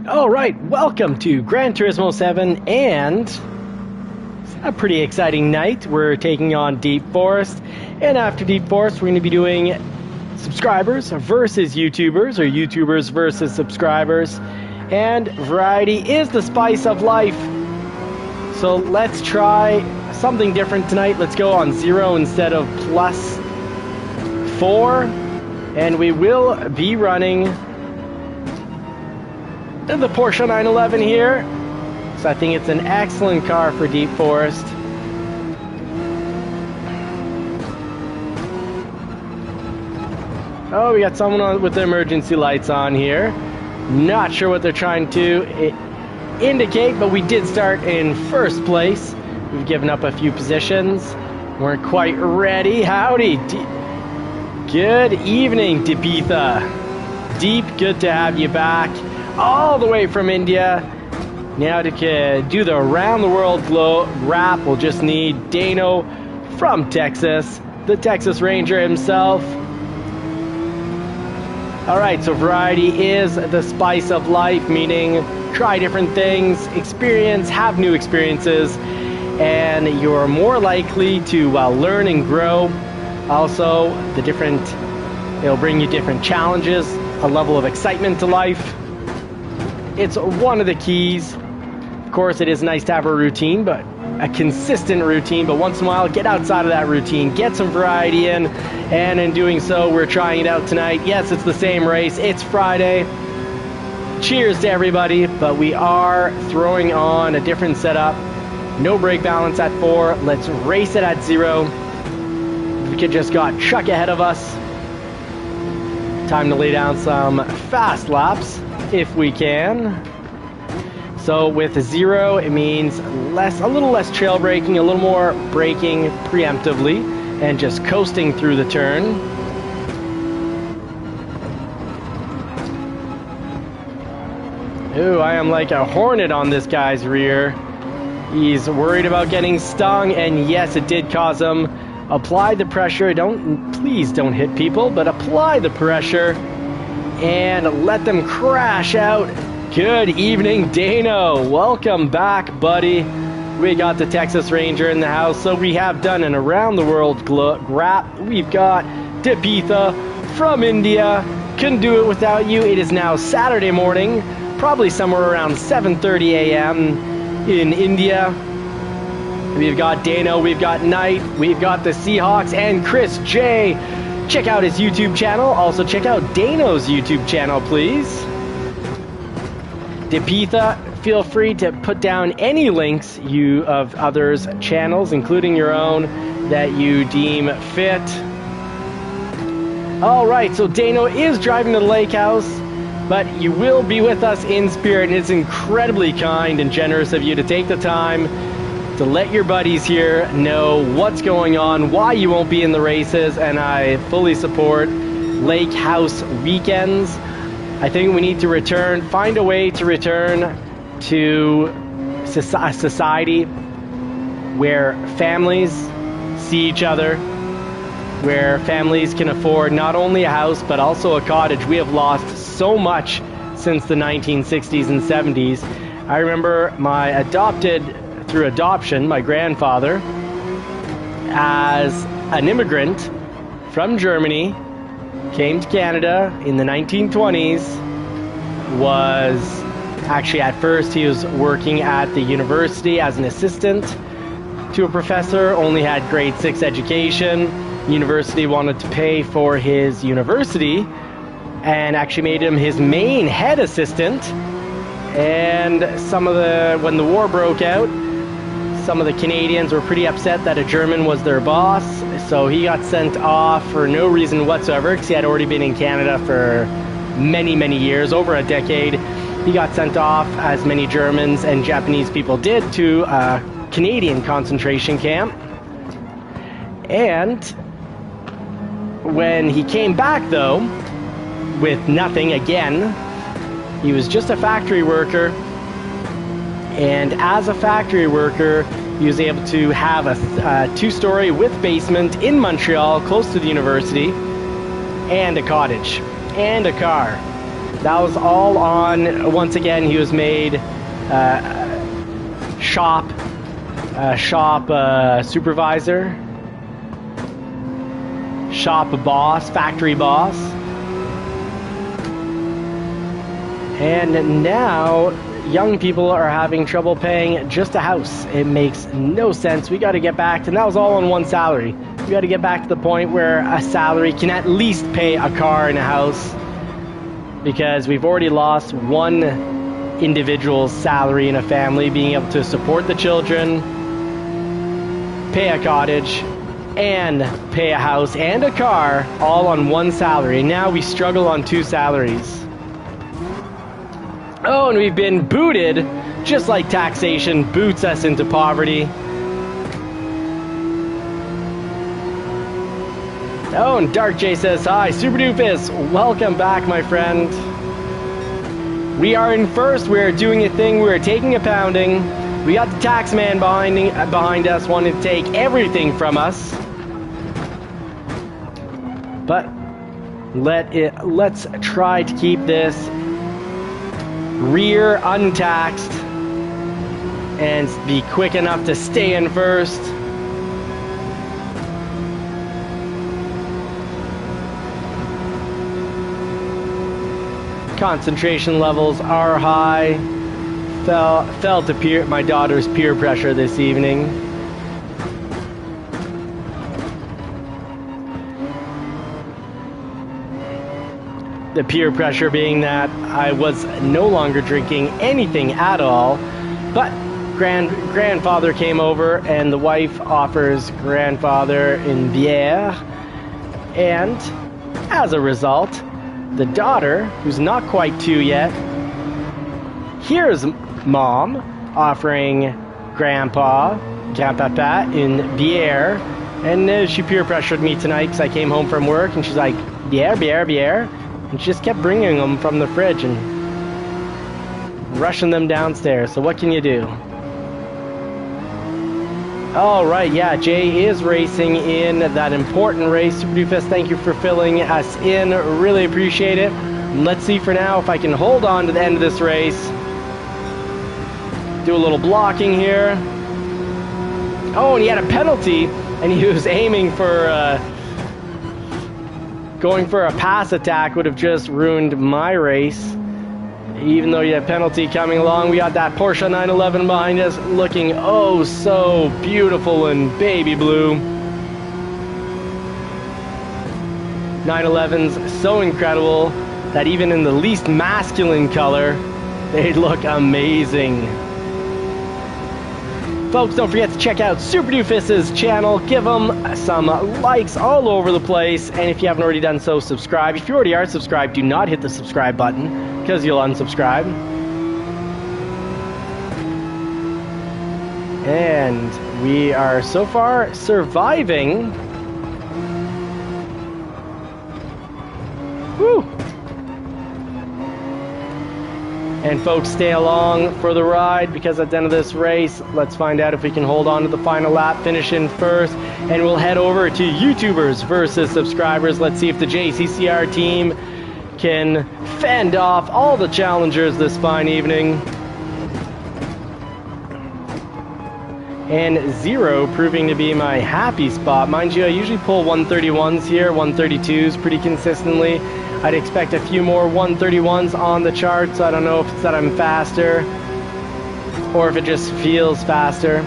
Alright, welcome to Gran Turismo 7, and it's a pretty exciting night. We're taking on Deep Forest, and after Deep Forest we're going to be doing subscribers versus YouTubers, or YouTubers versus subscribers, and variety is the spice of life. So let's try something different tonight. Let's go on 0 instead of +4, and we will be running the Porsche 911 here. So I think it's an excellent car for Deep Forest. Oh, we got someone on with the emergency lights on here. Not sure what they're trying to indicate, but we did start in first place. We've given up a few positions. Weren't quite ready. Howdy. Good evening, Deepitha. Deep, good to have you back. All the way from India. Now to do the around the world wrap, we'll just need Dano from Texas, the Texas Ranger himself. Alright, so variety is the spice of life, meaning try different things, have new experiences, and you're more likely to learn and grow. Also, it'll bring you different challenges, a level of excitement to life. It's one of the keys. Of course, it is nice to have a routine, but a consistent routine, but once in a while, get outside of that routine, get some variety in, and in doing so, we're trying it out tonight. Yes, it's the same race. It's Friday. Cheers to everybody, but we are throwing on a different setup. No brake balance at 4. Let's race it at 0. We could just got Chuck ahead of us. Time to lay down some fast laps if we can. So with 0, it means a little less trail braking, a little more braking preemptively, and just coasting through the turn. Ooh, I am like a hornet on this guy's rear. He's worried about getting stung, and yes, it did cause him. Apply the pressure. Please don't hit people, but apply the pressure and let them crash out. Good evening, Dano. Welcome back, buddy. We got the Texas Ranger in the house, so we have done an around the world wrap. We've got Deepitha from India. Couldn't do it without you. It is now Saturday morning, probably somewhere around 7:30 a.m. in India. We've got Dano, we've got Knight, we've got the Seahawks, and Chris J. Check out his YouTube channel. Also check out Dano's YouTube channel, please. Deepitha, feel free to put down any links of others' channels, including your own, that you deem fit. Alright, so Dano is driving to the lake house, but you will be with us in spirit, and it's incredibly kind and generous of you to take the time to let your buddies here know what's going on, why you won't be in the races, and I fully support lake house weekends. I think we need to find a way to return to a society where families see each other, where families can afford not only a house but also a cottage. We have lost so much since the 1960s and 70s. I remember through adoption, my grandfather, as an immigrant from Germany, came to Canada in the 1920s, was actually at first he was working at the university as an assistant to a professor, only had grade 6 education. University wanted to pay for his university and actually made him his main head assistant. And when the war broke out, some of the Canadians were pretty upset that a German was their boss, so he got sent off for no reason whatsoever, because he had already been in Canada for many, many years, over a decade. He got sent off, as many Germans and Japanese people did, to a Canadian concentration camp. And when he came back, though, with nothing again, he was just a factory worker. And as a factory worker, he was able to have a 2-story with basement in Montreal, close to the university, and a cottage, and a car. That was all on, once again, he was made shop supervisor, shop boss, factory boss. And now young people are having trouble paying just a house. It makes no sense. We got to get back, and that was all on one salary. We got to get back to the point where a salary can at least pay a car and a house, because we've already lost one individual's salary in a family, being able to support the children, pay a cottage, and pay a house and a car, all on one salary. And now we struggle on two salaries. Oh, and we've been booted, just like taxation boots us into poverty. Oh, and Dark J says, hi, Super Doofus, welcome back, my friend. We are in first, we're doing a thing, we're taking a pounding. We got the tax man behind us, wanting to take everything from us. But let's try to keep this rear untaxed and be quick enough to stay in first. Concentration levels are high. Felt my daughter's peer pressure this evening. The peer pressure being that I was no longer drinking anything at all, but grandfather came over and the wife offers grandfather une bière, and as a result, the daughter, who's not quite 2 yet, here's mom offering grandpapa une bière, and she peer pressured me tonight because I came home from work and she's like, bière. And she just kept bringing them from the fridge and rushing them downstairs. So what can you do? All right, yeah, Jay is racing in that important race. Super Doofus, thank you for filling us in. Really appreciate it. And let's see for now if I can hold on to the end of this race. Do a little blocking here. Oh, and he had a penalty, and he was aiming for... going for a pass attack would have just ruined my race. Even though you have penalty coming along, we got that Porsche 911 behind us, looking oh so beautiful in baby blue. 911s so incredible that even in the least masculine color, they look amazing. Folks, don't forget to check out Super Doofus's channel. Give him some likes all over the place. And if you haven't already done so, subscribe. If you already are subscribed, do not hit the subscribe button, because you'll unsubscribe. And we are so far surviving. Woo! And folks, stay along for the ride, because at the end of this race, let's find out if we can hold on to the final lap, finish in first, and we'll head over to YouTubers versus subscribers. Let's see if the JCCR team can fend off all the challengers this fine evening. And 0 proving to be my happy spot. Mind you, I usually pull 131s here, 132s pretty consistently. I'd expect a few more 131s on the chart, so I don't know if it's that I'm faster or if it just feels faster.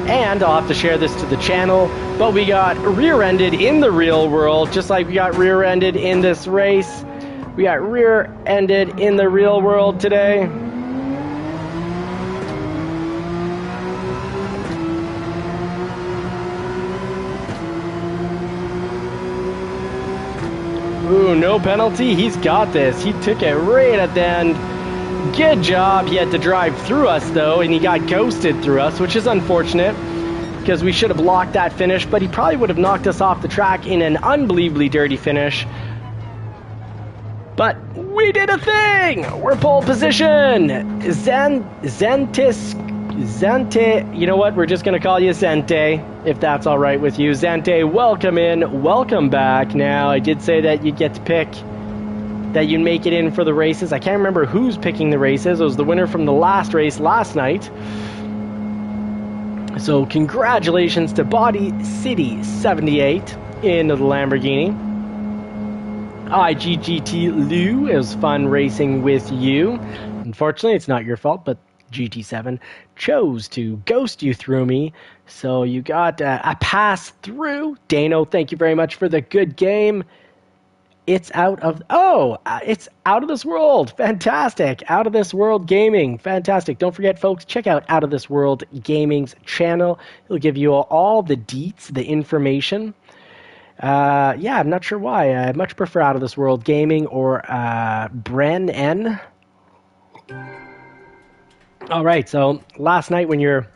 And I'll have to share this to the channel, but we got rear-ended in the real world, just like we got rear-ended in this race. We got rear-ended in the real world today. Ooh, no penalty. He's got this. He took it right at the end. Good job. He had to drive through us, though, and he got ghosted through us, which is unfortunate, because we should have blocked that finish, but he probably would have knocked us off the track in an unbelievably dirty finish. But we did a thing! We're pole position! Zante, you know what? We're just going to call you Zante, if that's all right with you. Zante, welcome in, welcome back. Now, I did say that you get to pick that you make it in for the races. I can't remember who's picking the races. It was the winner from the last race last night. So congratulations to Body City 78 in the Lamborghini. IGGT Lou, it was fun racing with you. Unfortunately, it's not your fault, but GT7 chose to ghost you through me. So you got a pass through. Dano, thank you very much for the good game. It's out of this world. Fantastic. Out of this world gaming. Fantastic. Don't forget, folks, check out Out of This World Gaming's channel. It'll give you all the deets, the information. Yeah, I'm not sure why. I much prefer Out of This World Gaming or Bren N. All right, so last night when you're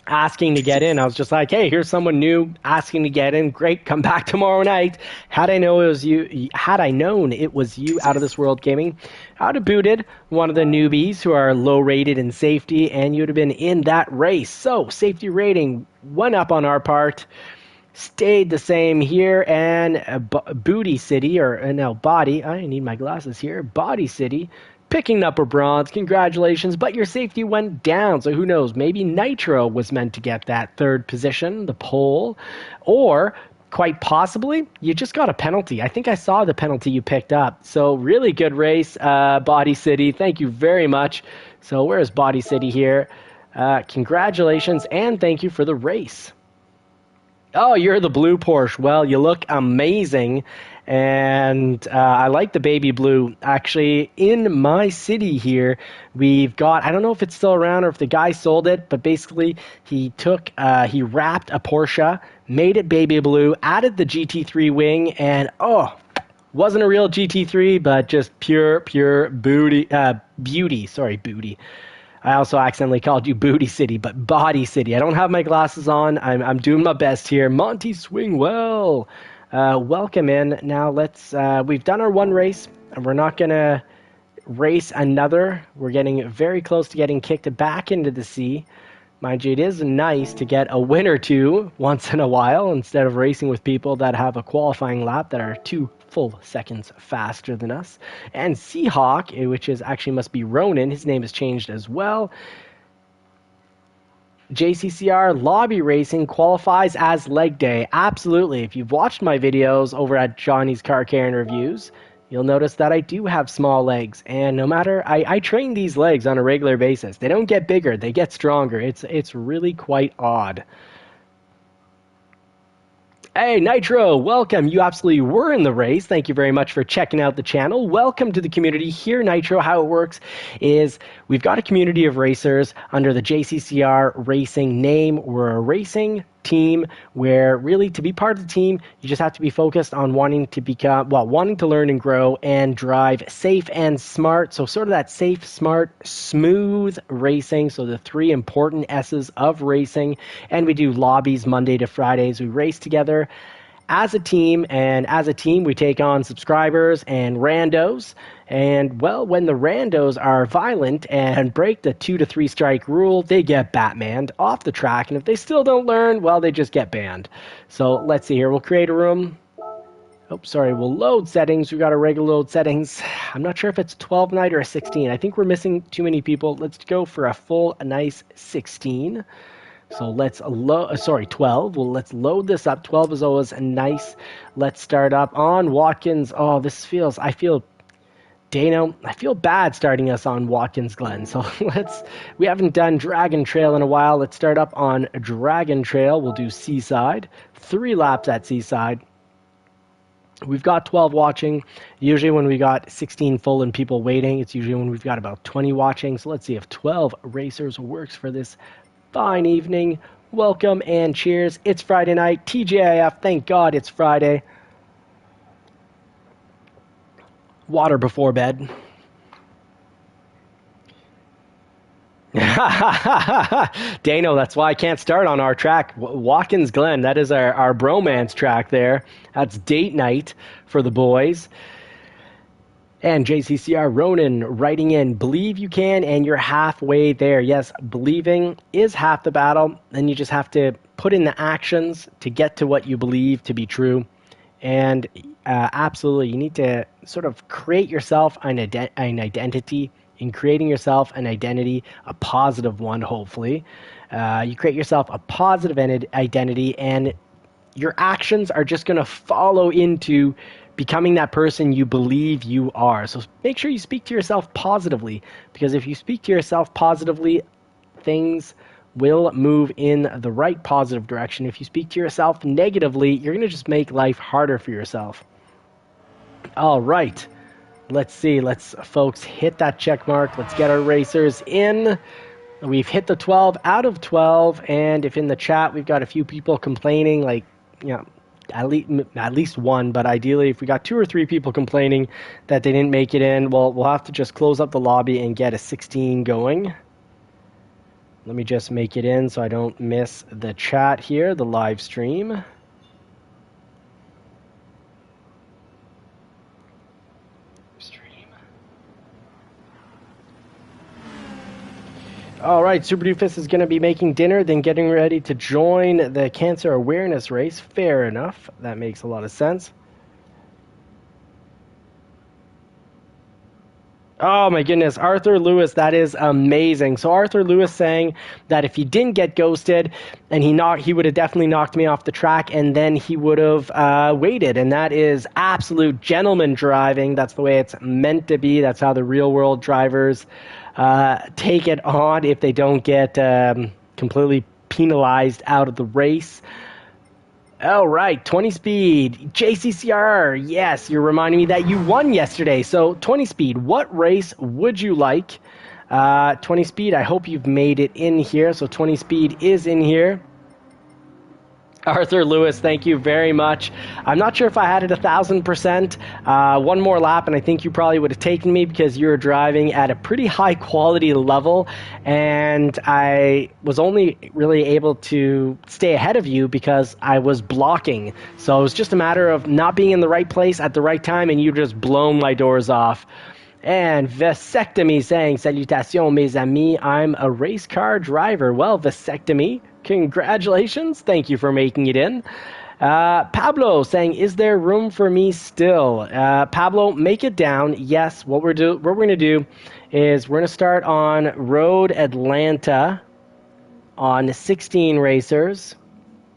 asking to get in, I was just like, hey, here's someone new asking to get in. Great, come back tomorrow night. Had I known it was you, Out of This World Gaming, I would have booted one of the newbies who are low rated in safety, and you'd have been in that race. So safety rating went up on our part. Stayed the same here, and Booty City, Body, I need my glasses here, Body City, picking up a bronze. Congratulations, but your safety went down, so who knows, maybe Nitro was meant to get that third position, the pole, or quite possibly, you just got a penalty. I think I saw the penalty you picked up, so really good race, Body City, thank you very much. So where's Body City here? Congratulations, and thank you for the race. Oh, you're the blue Porsche. Well, you look amazing, and I like the baby blue. Actually, in my city here, we've got, I don't know if it's still around or if the guy sold it, but basically he wrapped a Porsche, made it baby blue, added the GT3 wing, and wasn't a real GT3, but just pure beauty. Sorry, booty. I also accidentally called you Booty City, but Body City. I don't have my glasses on. I'm doing my best here. Monty Swingwell, welcome in. Now we've done our one race, and we're not going to race another. We're getting very close to getting kicked back into the sea. Mind you, it is nice to get a win or two once in a while instead of racing with people that have a qualifying lap that are 2 full seconds faster than us. And Seahawk, which is actually must be Ronan, his name has changed as well. JCCR Lobby Racing qualifies as leg day. Absolutely. If you've watched my videos over at Johnny's Car Care and Reviews, you'll notice that I do have small legs, and no matter, I train these legs on a regular basis. They don't get bigger, they get stronger. It's really quite odd. Hey, Nitro, welcome. You absolutely were in the race. Thank you very much for checking out the channel. Welcome to the community. Here, Nitro, how it works is we've got a community of racers under the JCCR Racing name. We're a racing team where really to be part of the team, you just have to be focused on wanting to learn and grow and drive safe and smart. So sort of that safe, smart, smooth racing. So the 3 important S's of racing. And we do lobbies Monday to Fridays. We race together as a team, and as a team we take on subscribers and randos. And well, when the randos are violent and break the 2 to 3 strike rule, they get Batmaned off the track, and if they still don't learn, well, they just get banned. So let's see here, we'll create a room. We'll load settings. We've got our regular load settings. I'm not sure if it's 12 night or a 16. I think we're missing too many people. Let's go for a full, nice 16. So let's 12. Well, let's load this up. 12 is always nice. Let's start up on Watkins. Oh, I feel bad starting us on Watkins Glen. So we haven't done Dragon Trail in a while. Let's start up on Dragon Trail. We'll do Seaside. 3 laps at Seaside. We've got 12 watching. Usually when we got 16 full and people waiting, it's usually when we've got about 20 watching. So let's see if 12 racers works for this fine evening. Welcome and cheers. It's Friday night. TGIF, thank God it's Friday. Water before bed. Dano, that's why I can't start on our track. Watkins Glen, that is our bromance track there. That's date night for the boys. And JCCR Ronan writing in, believe you can and you're halfway there. Yes, believing is half the battle. Then you just have to put in the actions to get to what you believe to be true. And absolutely, you need to sort of create yourself an identity. In creating yourself an identity, a positive one, hopefully. You create yourself a positive identity, and your actions are just going to follow into becoming that person you believe you are. So make sure you speak to yourself positively, because if you speak to yourself positively, things will move in the right positive direction. If you speak to yourself negatively, you're going to just make life harder for yourself. All right. Let's see. Let's, folks, hit that check mark. Let's get our racers in. We've hit the 12 out of 12. And if in the chat we've got a few people complaining, like, you know, at least one, but ideally if we got 2 or 3 people complaining that they didn't make it in, well, we'll have to just close up the lobby and get a 16 going. Let me just make it in so I don't miss the chat here, the live stream. All right, Super Doofus is going to be making dinner, then getting ready to join the cancer awareness race. Fair enough. That makes a lot of sense. Oh my goodness, Arthur Lewis, that is amazing. So Arthur Lewis saying that if he didn't get ghosted and he would have definitely knocked me off the track, and then he would have waited. And that is absolute gentleman driving. That's the way it's meant to be. That's how the real world drivers take it on if they don't get completely penalized out of the race. All right, 20 speed, JCCR. Yes, you're reminding me that you won yesterday. So 20 speed, what race would you like? 20 speed, I hope you've made it in here. So 20 speed is in here. Arthur Lewis, thank you very much. I'm not sure if I had it 1,000%. One more lap, and I think you probably would have taken me because you were driving at a pretty high quality level, and I was only really able to stay ahead of you because I was blocking. So it was just a matter of not being in the right place at the right time, and you just blown my doors off. And Vasectomy saying, Salutations, mes amis. I'm a race car driver. Well, Vasectomy, congratulations. Thank you for making it in. Pablo saying, is there room for me still? Pablo, make it down. Yes, what we're going to do is we're going to start on Road Atlanta on 16 racers.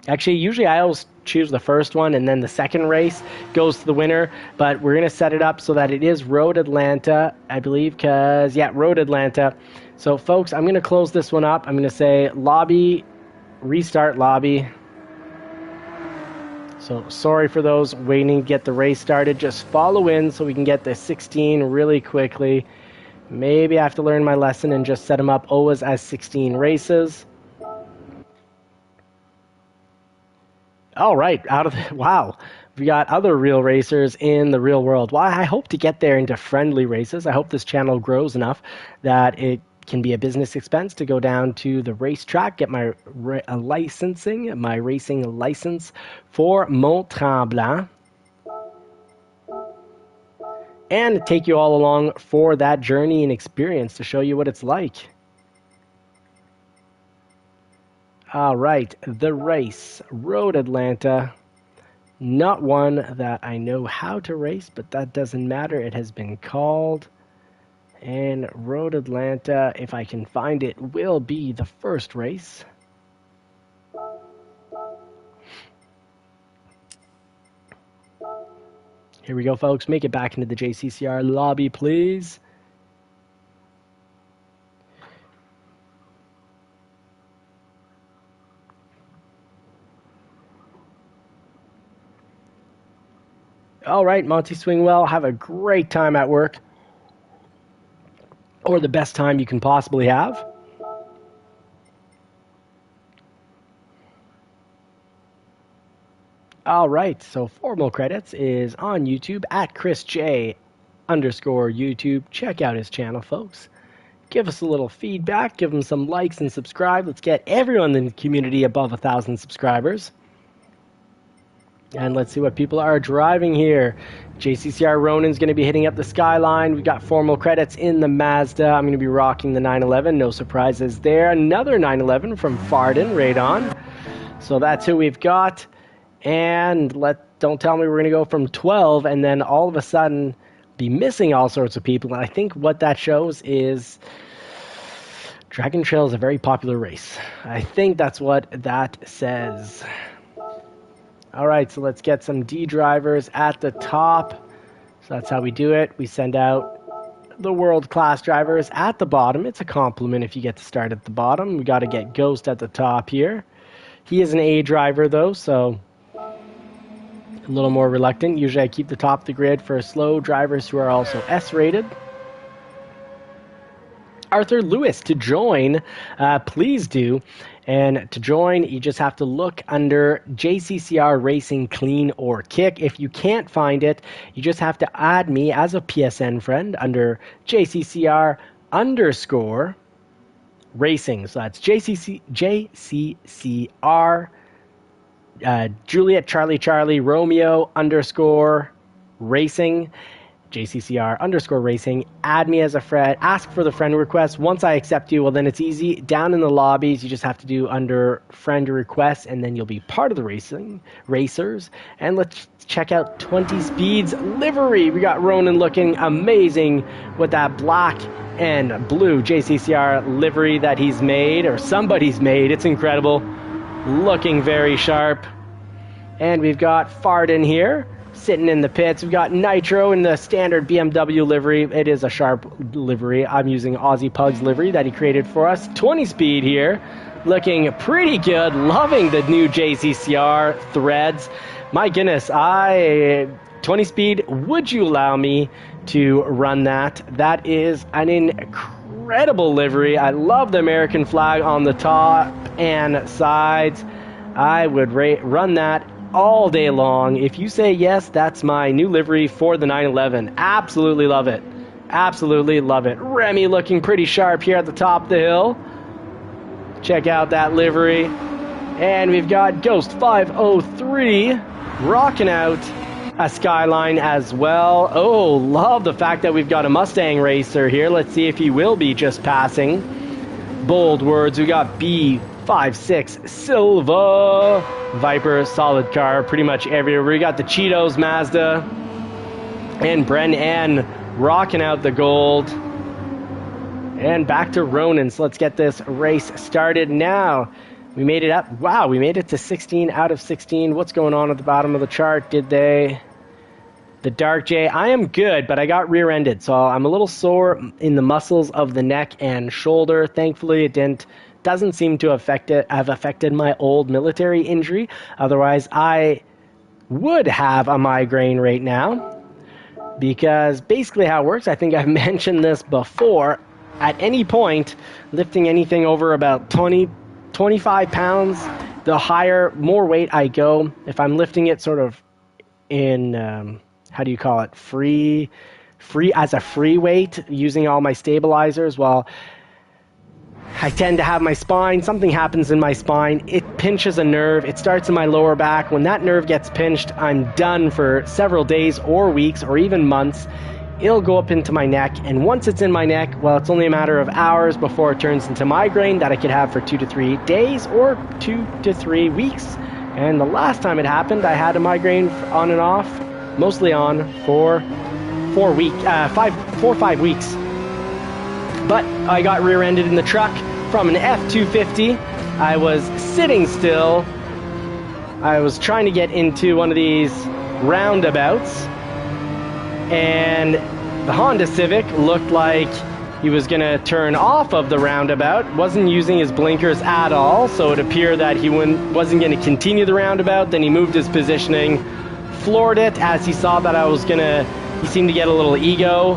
Actually, usually I always choose the first one, and then the second race goes to the winner. But we're going to set it up so that it is Road Atlanta, I believe, because, yeah, Road Atlanta. So, folks, I'm going to close this one up. I'm going to say lobby, restart lobby. So, sorry for those waiting to get the race started. Just follow in so we can get the 16 really quickly. Maybe I have to learn my lesson and just set them up always as 16 races. All right, wow. We got other real racers in the real world. Well, I hope to get there into friendly races. I hope this channel grows enough that it can be a business expense to go down to the racetrack, get my racing license for Mont Tremblant, and take you all along for that journey and experience to show you what it's like. All right, the race, Road Atlanta, not one that I know how to race, but that doesn't matter. It has been called. And Road Atlanta, if I can find it, will be the first race. Here we go, folks. Make it back into the JCCR lobby, please. All right, Monty Swingwell, have a great time at work. Or the best time you can possibly have. All right, so formal credits is on YouTube at ChrisJ_YouTube. Check out his channel, folks. Give us a little feedback. Give him some likes and subscribe. Let's get everyone in the community above 1,000 subscribers. And let's see what people are driving here. JCCR Ronan's going to be hitting up the Skyline. We've got formal credits in the Mazda. I'm going to be rocking the 911. No surprises there. Another 911 from Farden, right on. So that's who we've got. And don't tell me we're going to go from 12 and then all of a sudden be missing all sorts of people. And I think what that shows is Dragon Trail is a very popular race. I think that's what that says. All right, so let's get some D drivers at the top. So that's how we do it. We send out the world-class drivers at the bottom. It's a compliment if you get to start at the bottom. We got to get Ghost at the top here. He is an A driver, though, so a little more reluctant. Usually I keep the top of the grid for slow drivers who are also S-rated. Arthur Lewis to join, please do. And to join, you just have to look under JCCR Racing Clean or Kick. If you can't find it, you just have to add me as a PSN friend under JCCR _ Racing. So that's JCCR Juliet Charlie Romeo _ Racing. JCCR _ Racing. Add me as a friend. Ask for the friend request. Once I accept you, well, then it's easy. Down in the lobbies, you just have to do under friend request, and then you'll be part of the racers. And let's check out 20 Speed's livery. We got Ronan looking amazing with that black and blue JCCR livery that he's made, or somebody's made. It's incredible. Looking very sharp. And we've got Farden here, sitting in the pits. We've got Nitro in the standard BMW livery. It is a sharp livery. I'm using Aussie Pug's livery that he created for us. 20 Speed here, looking pretty good. Loving the new JCCR threads. My goodness, 20 Speed, would you allow me to run that? That is an incredible livery. I love the American flag on the top and sides. I would run that all day long. If you say yes, that's my new livery for the 911. Absolutely love it. Absolutely love it. Remy looking pretty sharp here at the top of the hill. Check out that livery. And we've got Ghost 503 rocking out a Skyline as well. Oh, love the fact that we've got a Mustang racer here. Let's see if he will be just passing. Bold words. We got B56 Silva. Viper, solid car, pretty much everywhere. We got the Cheetos Mazda. And Brennan rocking out the gold. And back to Ronan. So let's get this race started now. We made it up. Wow, we made it to 16 out of 16. What's going on at the bottom of the chart? Did they... The Dark J, I am good, but I got rear-ended, so I'm a little sore in the muscles of the neck and shoulder. Thankfully, it doesn't seem to have affected my old military injury. Otherwise, I would have a migraine right now, because basically how it works, I think I've mentioned this before, at any point, lifting anything over about 25 pounds, the higher, more weight I go. If I'm lifting it sort of in... how do you call it? Free as a free weight, using all my stabilizers. Well, I tend to have my spine. Something happens in my spine. It pinches a nerve. It starts in my lower back. When that nerve gets pinched, I'm done for several days or weeks or even months. It'll go up into my neck. And once it's in my neck, well, it's only a matter of hours before it turns into migraine that I could have for 2 to 3 days or 2 to 3 weeks. And the last time it happened, I had a migraine on and off. Mostly on for 4 or 5 weeks. But I got rear-ended in the truck from an F-250. I was sitting still. I was trying to get into one of these roundabouts. And the Honda Civic looked like he was going to turn off of the roundabout. Wasn't using his blinkers at all. So it appeared that he wasn't going to continue the roundabout. Then he moved his positioning. Floored it as he saw that I was he seemed to get a little ego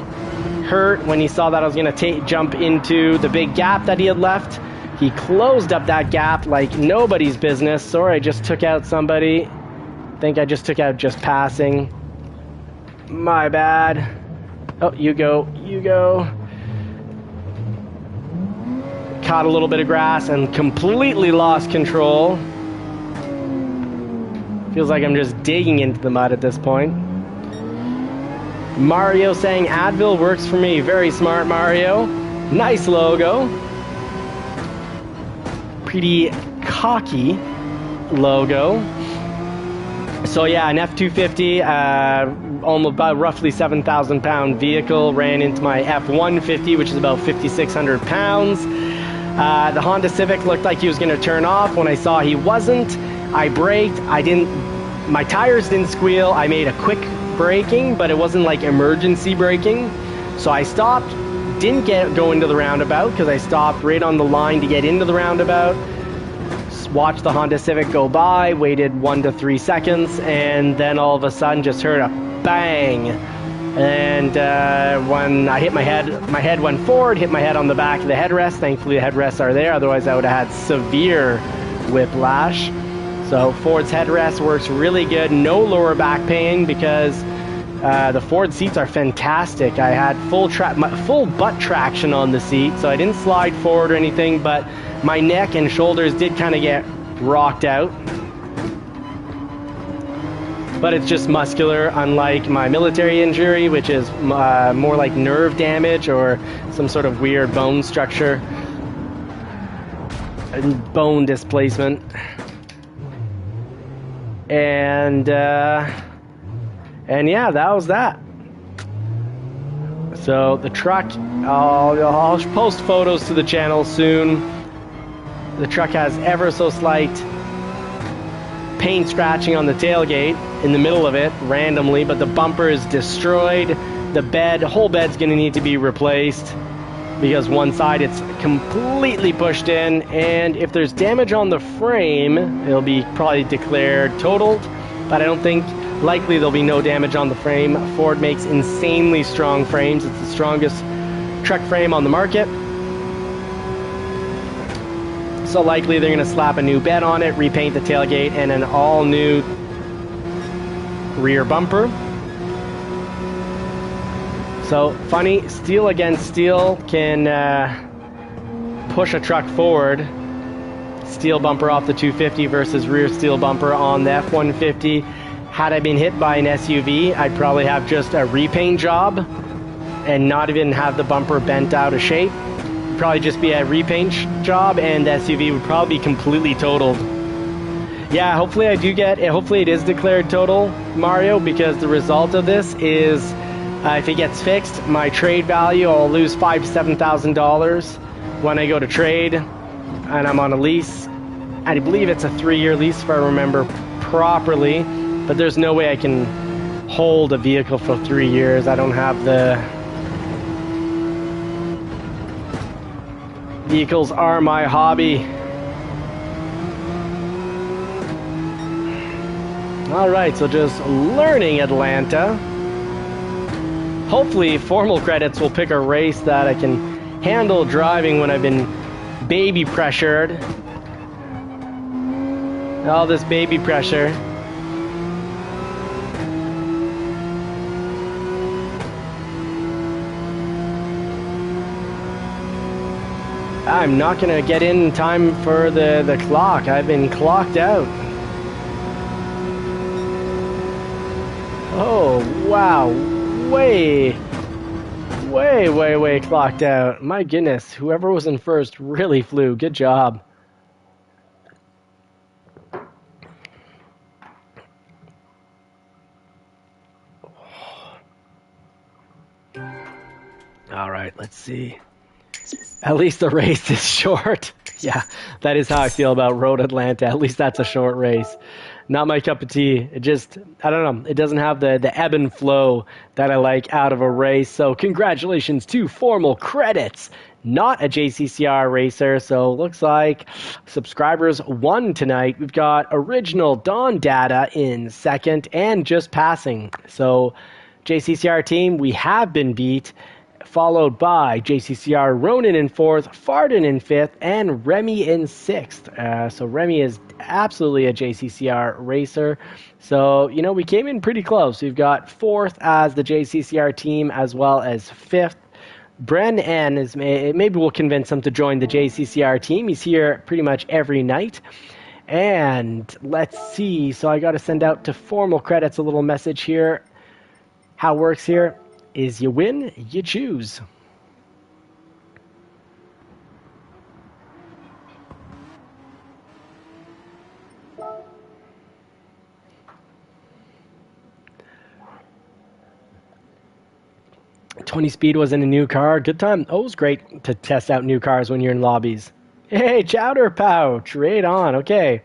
hurt when he saw that I was gonna jump into the big gap that he had left. He closed up that gap like nobody's business. Sorry, I just took out somebody. I think I just took out just passing. My bad. Oh, you go. Caught a little bit of grass and completely lost control. Feels like I'm just digging into the mud at this point. Mario saying Advil works for me. Very smart, Mario. Nice logo. Pretty cocky logo. So yeah, an F-250, almost about roughly 7,000 pound vehicle ran into my F-150, which is about 5,600 pounds. The Honda Civic looked like he was going to turn off. When I saw he wasn't, I braked. My tires didn't squeal. I made a quick braking, but it wasn't like emergency braking. So I stopped, didn't go into the roundabout because I stopped right on the line to get into the roundabout. Watched the Honda Civic go by, waited 1 to 3 seconds, and then all of a sudden just heard a bang. And when I hit my head went forward, hit my head on the back of the headrest. Thankfully the headrests are there, otherwise I would have had severe whiplash. So Ford's headrest works really good, no lower back pain because the Ford seats are fantastic. I had full butt traction on the seat, so I didn't slide forward or anything, but my neck and shoulders did kind of get rocked out. But it's just muscular, unlike my military injury, which is more like nerve damage or some sort of weird bone structure and bone displacement. And yeah, that was that. So the truck, I'll post photos to the channel soon. The truck has ever so slight paint scratching on the tailgate in the middle of it randomly, but the bumper is destroyed. The whole bed's going to need to be replaced because one side it's completely pushed in, and if there's damage on the frame, it'll be probably declared totaled, but I don't think likely there'll be no damage on the frame. Ford makes insanely strong frames. It's the strongest truck frame on the market. So likely they're going to slap a new bed on it, repaint the tailgate, and an all-new rear bumper. So funny, steel against steel can push a truck forward. Steel bumper off the 250 versus rear steel bumper on the F-150. Had I been hit by an SUV, I'd probably have just a repaint job and not even have the bumper bent out of shape. Probably just be a repaint job, and the SUV would probably be completely totaled. Yeah, hopefully hopefully it is declared total, Mario, because the result of this is if it gets fixed, my trade value, I'll lose $5,000 to $7,000 when I go to trade, and I'm on a lease. I believe it's a 3-year lease if I remember properly, but there's no way I can hold a vehicle for 3 years. I don't have the... Vehicles are my hobby. Alright, so just learning Atlanta. Hopefully formal credits will pick a race that I can handle driving when I've been baby pressured. All this baby pressure. I'm not going to get in time for the clock. I've been clocked out. Oh, wow. Way clocked out. My goodness. Whoever was in first really flew. Good job. All right, let's see. At least the race is short. Yeah, that is how I feel about Road Atlanta. At least that's a short race. Not my cup of tea. It just, I don't know, it doesn't have the ebb and flow that I like out of a race. So congratulations to Formal Credits. Not a JCCR racer, so looks like subscribers won tonight. We've got Original Dawn Data in second and just passing. So JCCR team, we have been beat. Followed by JCCR Ronan in fourth, Farden in fifth, and Remy in sixth. So Remy is absolutely a JCCR racer. So, you know, we came in pretty close. We've got fourth as the JCCR team as well as fifth. Bren N is, maybe we'll convince him to join the JCCR team. He's here pretty much every night. And let's see. So I got to send out to Formal Credits a little message here. How it works here is you win, you choose. 20 speed was in a new car. Good time. Oh, it was great to test out new cars when you're in lobbies. Hey, Chowder Pouch. Right on. Okay.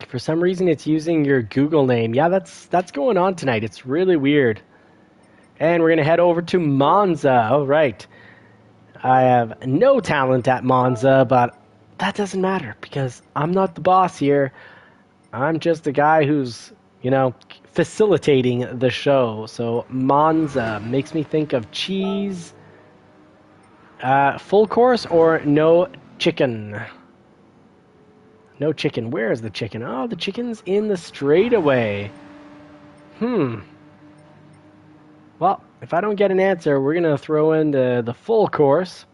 For some reason, it's using your Google name. Yeah, that's going on tonight. It's really weird. And we're going to head over to Monza. All right. I have no talent at Monza, but that doesn't matter because I'm not the boss here. I'm just the guy who's, facilitating the show. So Monza makes me think of cheese, full course or no chicken. No chicken. Where is the chicken? Oh, the chicken's in the straightaway. Well, if I don't get an answer, we're going to throw in the full course.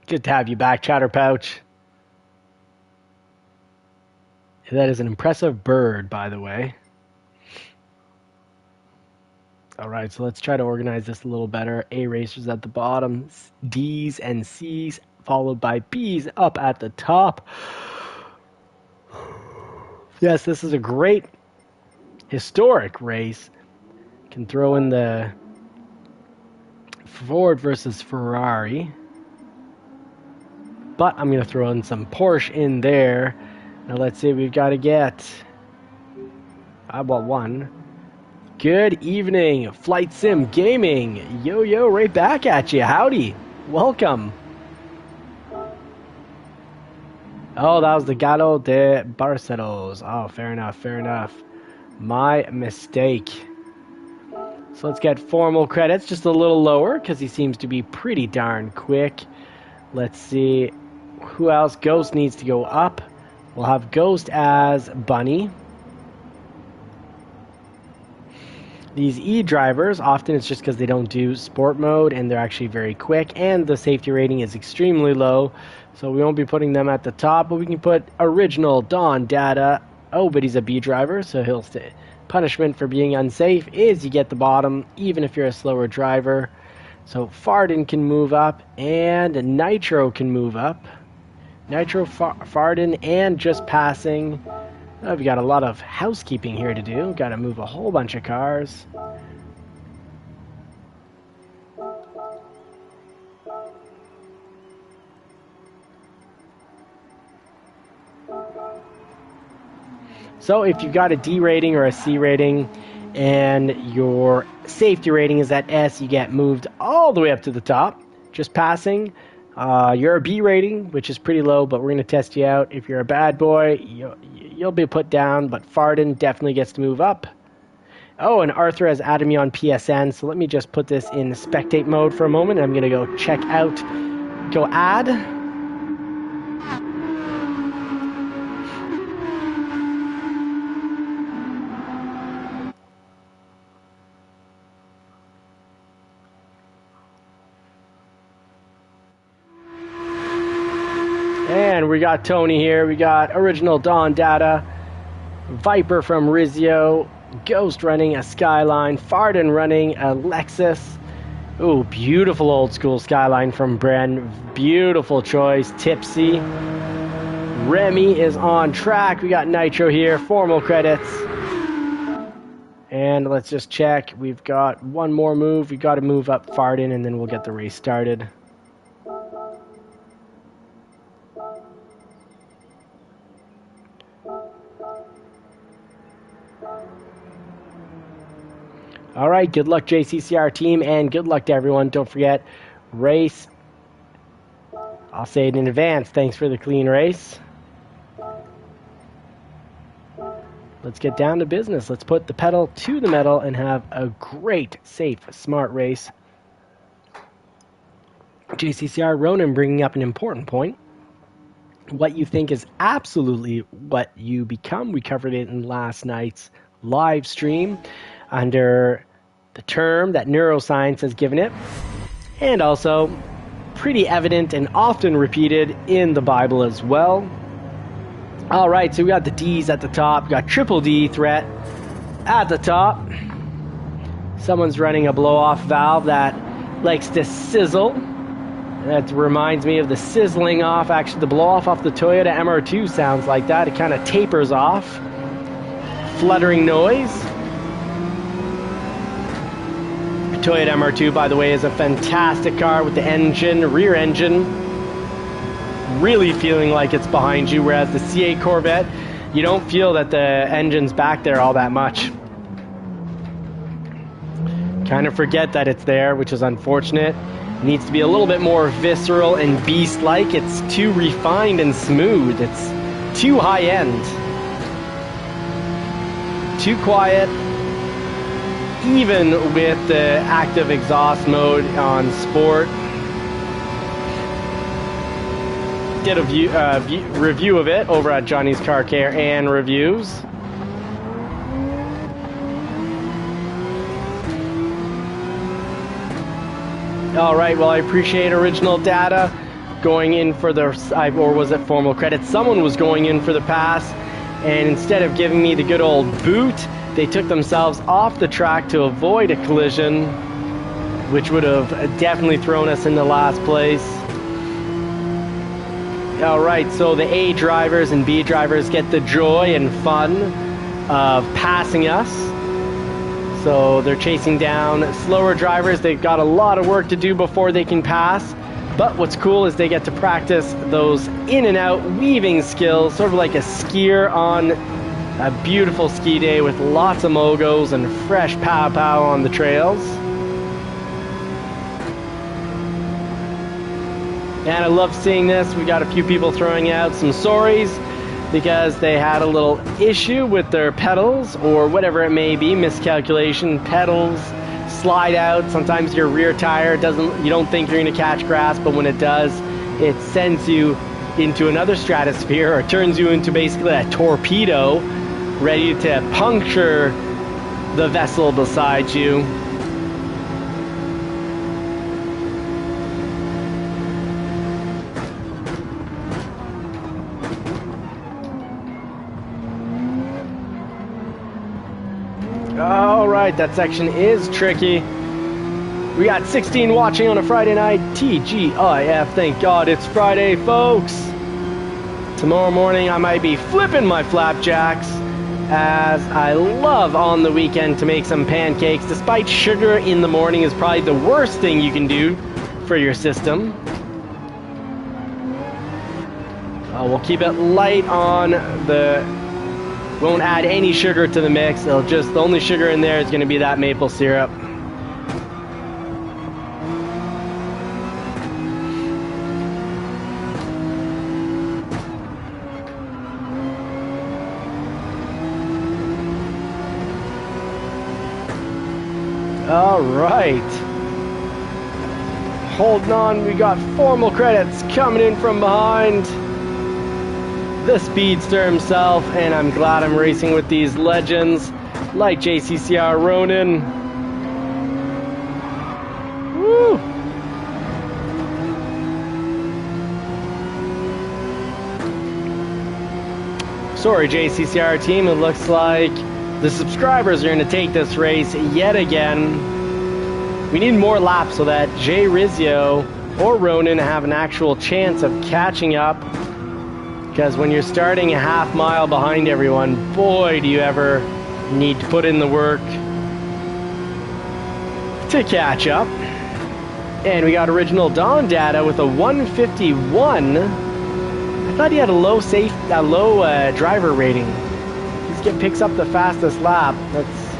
Good to have you back, Chatterpouch. That is an impressive bird, by the way. All right, so let's try to organize this a little better. A racers at the bottom, D's and C's, followed by B's up at the top. Yes, this is a great historic race. Can throw in the Ford versus Ferrari. But I'm going to throw in some Porsche in there. Now let's see, we've got to get... I want one. Good evening, Flight Sim Gaming. Yo, right back at you. Howdy. Welcome. Oh, that was the Gallo de Barcelos. Oh, fair enough. My mistake. So let's get formal credits just a little lower because he seems to be pretty darn quick. Let's see. Who else? Ghost needs to go up. We'll have Ghost as Bunny. These E-drivers, often it's just because they don't do sport mode and they're actually very quick and the safety rating is extremely low. So we won't be putting them at the top, but we can put original Don Data. Oh, but he's a B driver, so he'll stay. Punishment for being unsafe is you get the bottom, even if you're a slower driver. So Farden can move up and Nitro can move up. Nitro, Farden, and just passing. We've got a lot of housekeeping here to do. Got to move a whole bunch of cars. So if you've got a D rating or a C rating and your safety rating is at S, you get moved all the way up to the top. Just passing. You're a B rating, which is pretty low, but we're going to test you out. If you're a bad boy, you'll be put down, but Farden definitely gets to move up. Oh, and Arthur has added me on PSN, so let me just put this in spectate mode for a moment. I'm going to go check out, go add. And we got Tony here. We got original Don Data, Viper from Rizio, Ghost running a Skyline, Farden running a Lexus. Ooh, beautiful old school Skyline from Bren. Beautiful choice. Tipsy. Remy is on track. We got Nitro here. Formal credits. And let's just check. We've got one more move. We've got to move up Farden and then we'll get the race started. All right, good luck JCCR team, and good luck to everyone. Don't forget, race. I'll say it in advance. Thanks for the clean race. Let's get down to business. Let's put the pedal to the metal and have a great, safe, smart race. JCCR Ronan bringing up an important point. What you think is absolutely what you become. We covered it in last night's live stream under the term that neuroscience has given it, and also pretty evident and often repeated in the Bible as well. All right, so we got the D's at the top. We got triple D threat at the top. Someone's running a blow-off valve that likes to sizzle. That reminds me of the sizzling off, actually the blow off the Toyota MR2 sounds like that. It kind of tapers off. Fluttering noise. Toyota MR2, by the way, is a fantastic car with the engine, rear engine, really feeling like it's behind you, whereas the C8 Corvette, you don't feel that the engine's back there all that much. Kind of forget that it's there, which is unfortunate. It needs to be a little bit more visceral and beast-like. It's too refined and smooth. It's too high-end. Too quiet. Even with the active exhaust mode on Sport. Did a review of it over at Johnny's Car Care and Reviews. Alright, well I appreciate Original Data going in for the, or was it Formal Credit? Someone was going in for the pass, and instead of giving me the good old boot, they took themselves off the track to avoid a collision, which would have definitely thrown us into last place. Alright, so the A drivers and B drivers get the joy and fun of passing us. So they're chasing down slower drivers. They've got a lot of work to do before they can pass. But what's cool is they get to practice those in and out weaving skills, sort of like a skier on a beautiful ski day with lots of mogos and fresh pow-pow on the trails. And I love seeing this. We got a few people throwing out some sorries because they had a little issue with their pedals or whatever it may be, miscalculation, pedals, slide out. Sometimes your rear tire doesn't, you don't think you're going to catch grass, but when it does, it sends you into another stratosphere or turns you into basically a torpedo ready to puncture the vessel beside you. Alright, that section is tricky. We got 16 watching on a Friday night. TGIF, thank God it's Friday, folks. Tomorrow morning I might be flipping my flapjacks, as I love on the weekend to make some pancakes, despite sugar in the morning is probably the worst thing you can do for your system. We'll keep it light on the... Won't add any sugar to the mix. It'll just, the only sugar in there is going to be that maple syrup. All right. Holding on, we got Formal Credits coming in from behind. The speedster himself, and I'm glad I'm racing with these legends like JCCR Ronin. Woo! Sorry, JCCR team, it looks like the subscribers are going to take this race yet again. We need more laps so that Jay Rizio or Ronin have an actual chance of catching up. Because when you're starting a half mile behind everyone, boy, do you ever need to put in the work to catch up. And we got Original Dawn Data with a 151. I thought he had a low driver rating. He picks up the fastest lap. That's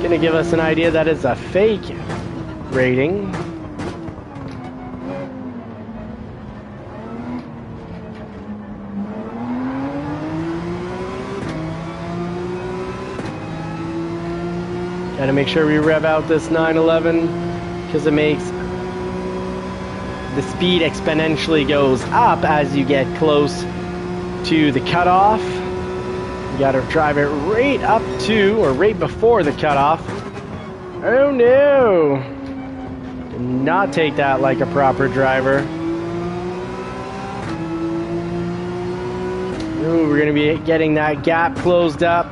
going to give us an idea that it's a fake rating. Gotta make sure we rev out this 911 because it makes the speed exponentially goes up as you get close to the cutoff. You gotta drive it right up to or right before the cutoff. Oh no! Did not take that like a proper driver. Ooh, we're gonna be getting that gap closed up.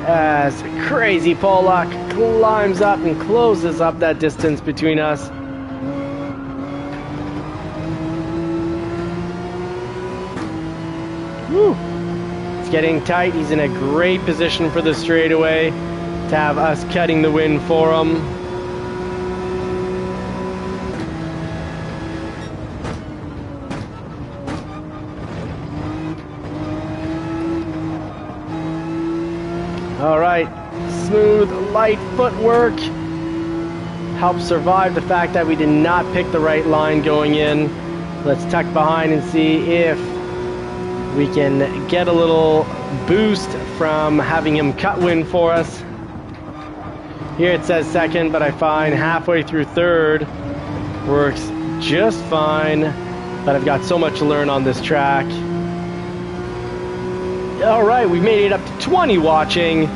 As Crazy Pollock climbs up and closes up that distance between us. Woo. It's getting tight. He's in a great position for the straightaway to have us cutting the win for him. All right, smooth, light footwork. Helps survive the fact that we did not pick the right line going in. Let's tuck behind and see if we can get a little boost from having him cut win for us. Here it says second, but I find halfway through third works just fine. But I've got so much to learn on this track. All right, we made it up to 20 watching.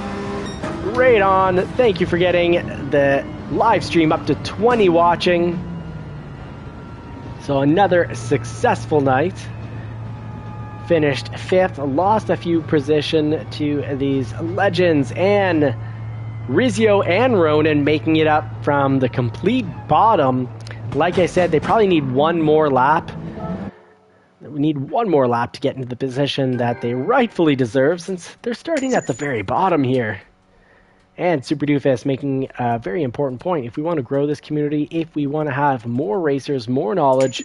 Right on. Thank you for getting the live stream up to 20 watching. So another successful night. Finished 5th, lost a few position to these legends and Rizio and Ronan making it up from the complete bottom. Like I said, they probably need one more lap. We need one more lap to get into the position that they rightfully deserve, since they're starting at the very bottom here. And Super Doofus making a very important point. If we want to grow this community, if we want to have more racers, more knowledge,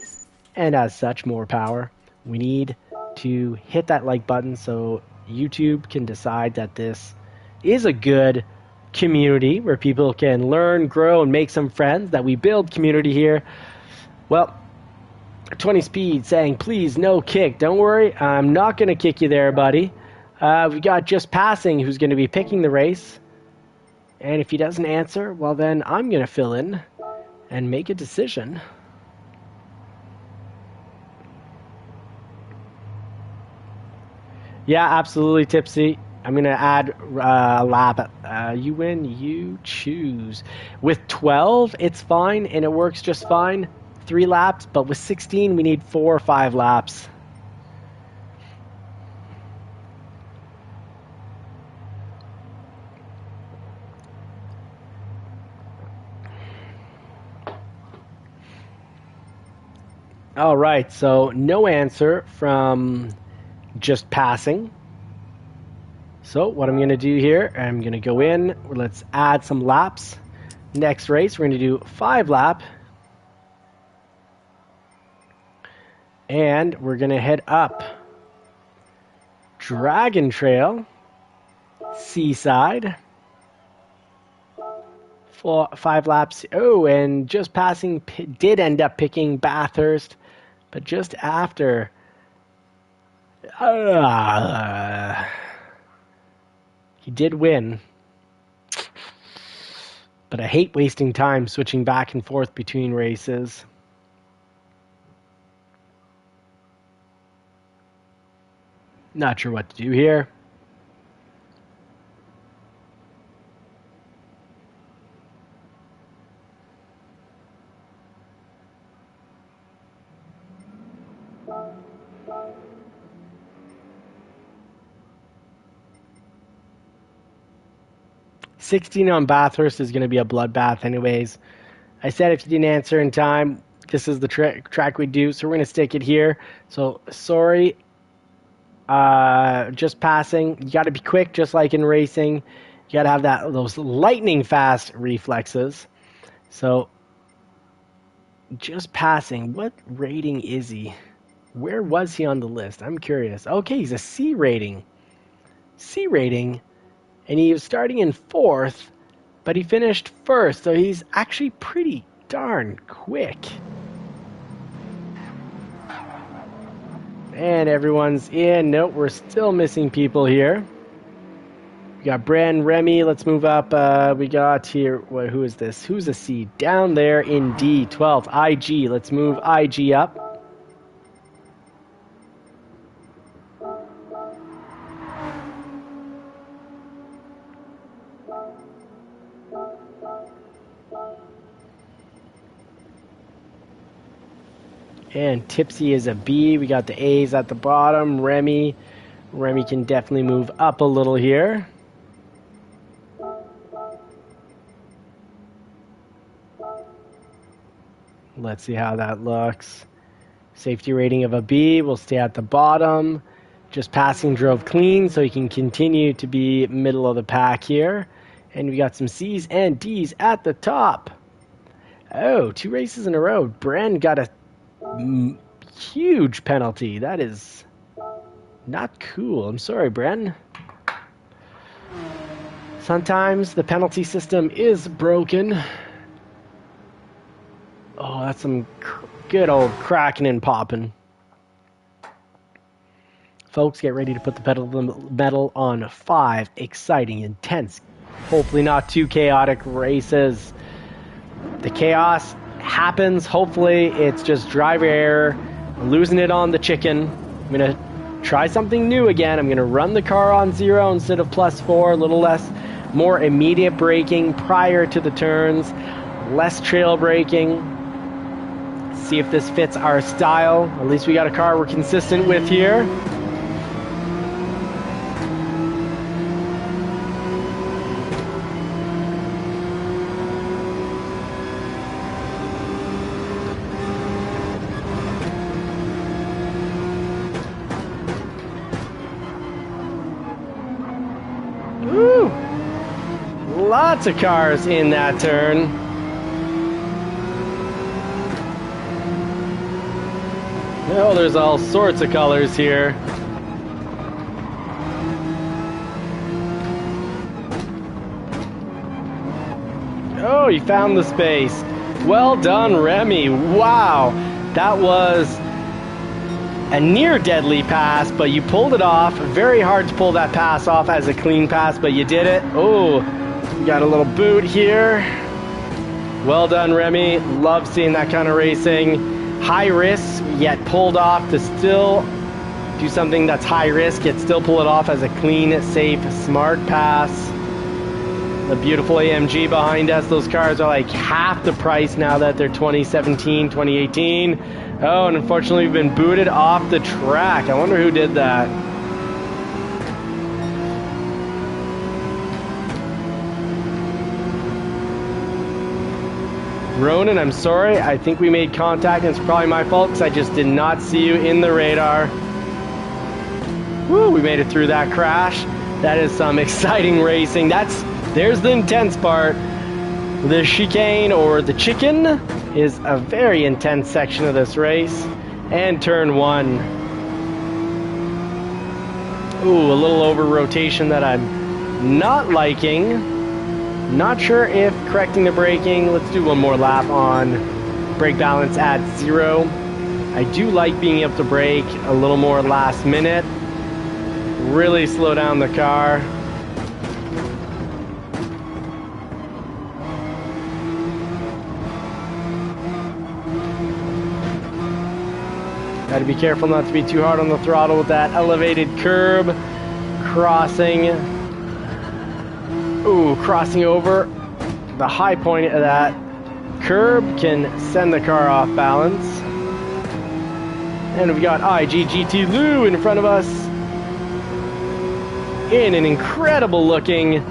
and as such, more power, we need to hit that like button so YouTube can decide that this is a good community where people can learn, grow, and make some friends, that we build community here. Well, 20 Speed saying, please, no kick. Don't worry, I'm not going to kick you there, buddy. We got Just Passing, who's going to be picking the race. And if he doesn't answer, well, then I'm going to fill in and make a decision. Yeah, absolutely, Tipsy. I'm going to add a lap. You win, you choose. With 12, it's fine, and it works just fine. 3 laps, but with 16 we need 4 or 5 laps. All right, so no answer from Just Passing. So what I'm going to do here, I'm going to go in, let's add some laps. Next race we're going to do 5 lap. And we're going to head up Dragon Trail, Seaside, 5 laps. Oh, and Just Passing did end up picking Bathurst, but just after. He did win. But I hate wasting time switching back and forth between races. Not sure what to do here. $16 on Bathurst is going to be a bloodbath anyways. I said if you didn't answer in time, this is the track we do, so we're going to stick it here. So, sorry. Just Passing. You got to be quick, just like in racing. You got to have those lightning fast reflexes. So, Just Passing. What rating is he? Where was he on the list? I'm curious. Okay, he's a C rating. C rating. And he was starting in 4th, but he finished 1st. So he's actually pretty darn quick. And everyone's in. Nope, we're still missing people here. We got Bren, Remy. Let's move up. We got here. Who is this? Who's a C? Down there in D, 12th. IG. Let's move IG up. And Tipsy is a B. We got the A's at the bottom. Remy can definitely move up a little here. Let's see how that looks. Safety rating of a B. We'll stay at the bottom. just passing drove clean, so he can continue to be middle of the pack here. And we got some C's and D's at the top. Oh, 2 races in a row. Bren got a huge penalty. That is not cool. I'm sorry, Bren. Sometimes the penalty system is broken. Oh, that's some good old cracking and popping. Folks, get ready to put the pedal to the metal on 5 exciting, intense, hopefully not too chaotic races. The chaos happens. Hopefully it's just driver error, losing it on the chicken. I'm going to try something new again. I'm going to run the car on 0 instead of +4, a little less, more immediate braking prior to the turns, less trail braking. See if this fits our style. At least we got a car we're consistent with here. Woo! Lots of cars in that turn. Oh, there's all sorts of colors here. Oh, you found the space. Well done, Remy. Wow, that was a near deadly pass, but you pulled it off. Very hard to pull that pass off as a clean pass, but you did it. Oh, we got a little boot here. Well done, Remy. Love seeing that kind of racing. High risk, yet pulled off to still do something that's high risk, yet still pull it off as a clean, safe, smart pass. The beautiful AMG behind us. Those cars are like half the price now that they're 2017, 2018. Oh, and unfortunately we've been booted off the track. I wonder who did that. Ronan, I'm sorry. I think we made contact, and it's probably my fault because I just did not see you in the radar. Woo, we made it through that crash. That is some exciting racing. There's the intense part. The chicane, or the chicken, is a very intense section of this race. And turn 1. Ooh, a little over rotation that I'm not liking. Not sure if correcting the braking. Let's do one more lap on brake balance at 0. I do like being able to brake a little more last minute. Really slow down the car. Got to be careful not to be too hard on the throttle with that elevated curb. Crossing over the high point of that curb can send the car off balance. And we've got IG GT Lou in front of us in an incredible looking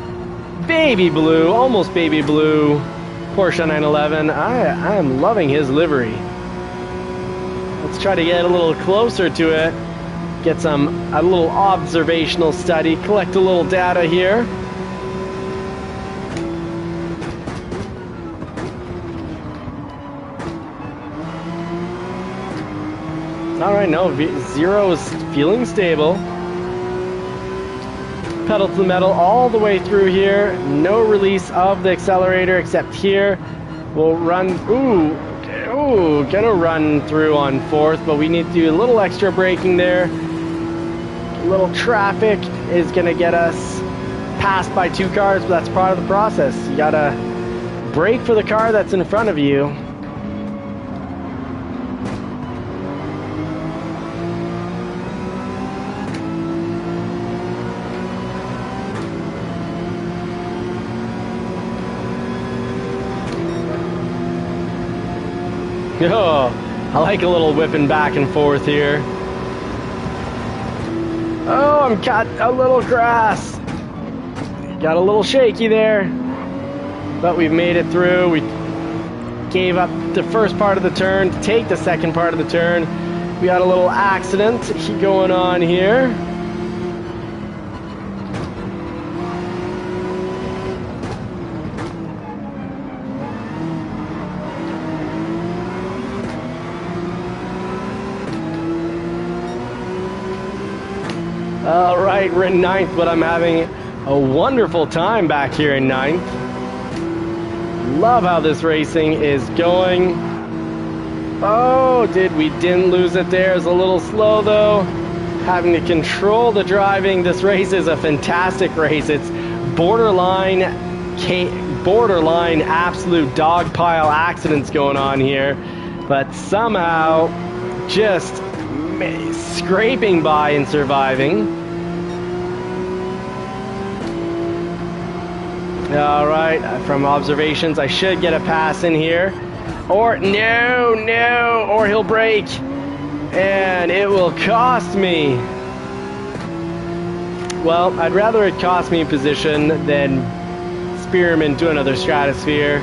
baby blue, almost baby blue Porsche 911. I am loving his livery. Let's try to get a little closer to it, get a little observational study, collect a little data here. All right, no, 0 is feeling stable. Pedal to the metal all the way through here. No release of the accelerator except here. We'll run, gonna run through on 4th, but we need to do a little extra braking there. A little traffic is gonna get us passed by 2 cars, but that's part of the process. You gotta brake for the car that's in front of you. Oh, I like a little whipping back and forth here. Oh, I'm cut a little grass. Got a little shaky there, but we've made it through. We gave up the first part of the turn to take the second part of the turn. We got a little accident going on here. All right, we're in 9th, but I'm having a wonderful time back here in 9th. Love how this racing is going. Oh, we didn't lose it there. It's a little slow though. Having to control the driving. This race is a fantastic race. It's borderline absolute dog pile accidents going on here, but somehow just scraping by and surviving. All right, from observations, I should get a pass in here. Or no, or he'll break. And it will cost me. Well, I'd rather it cost me position than spear him into another stratosphere.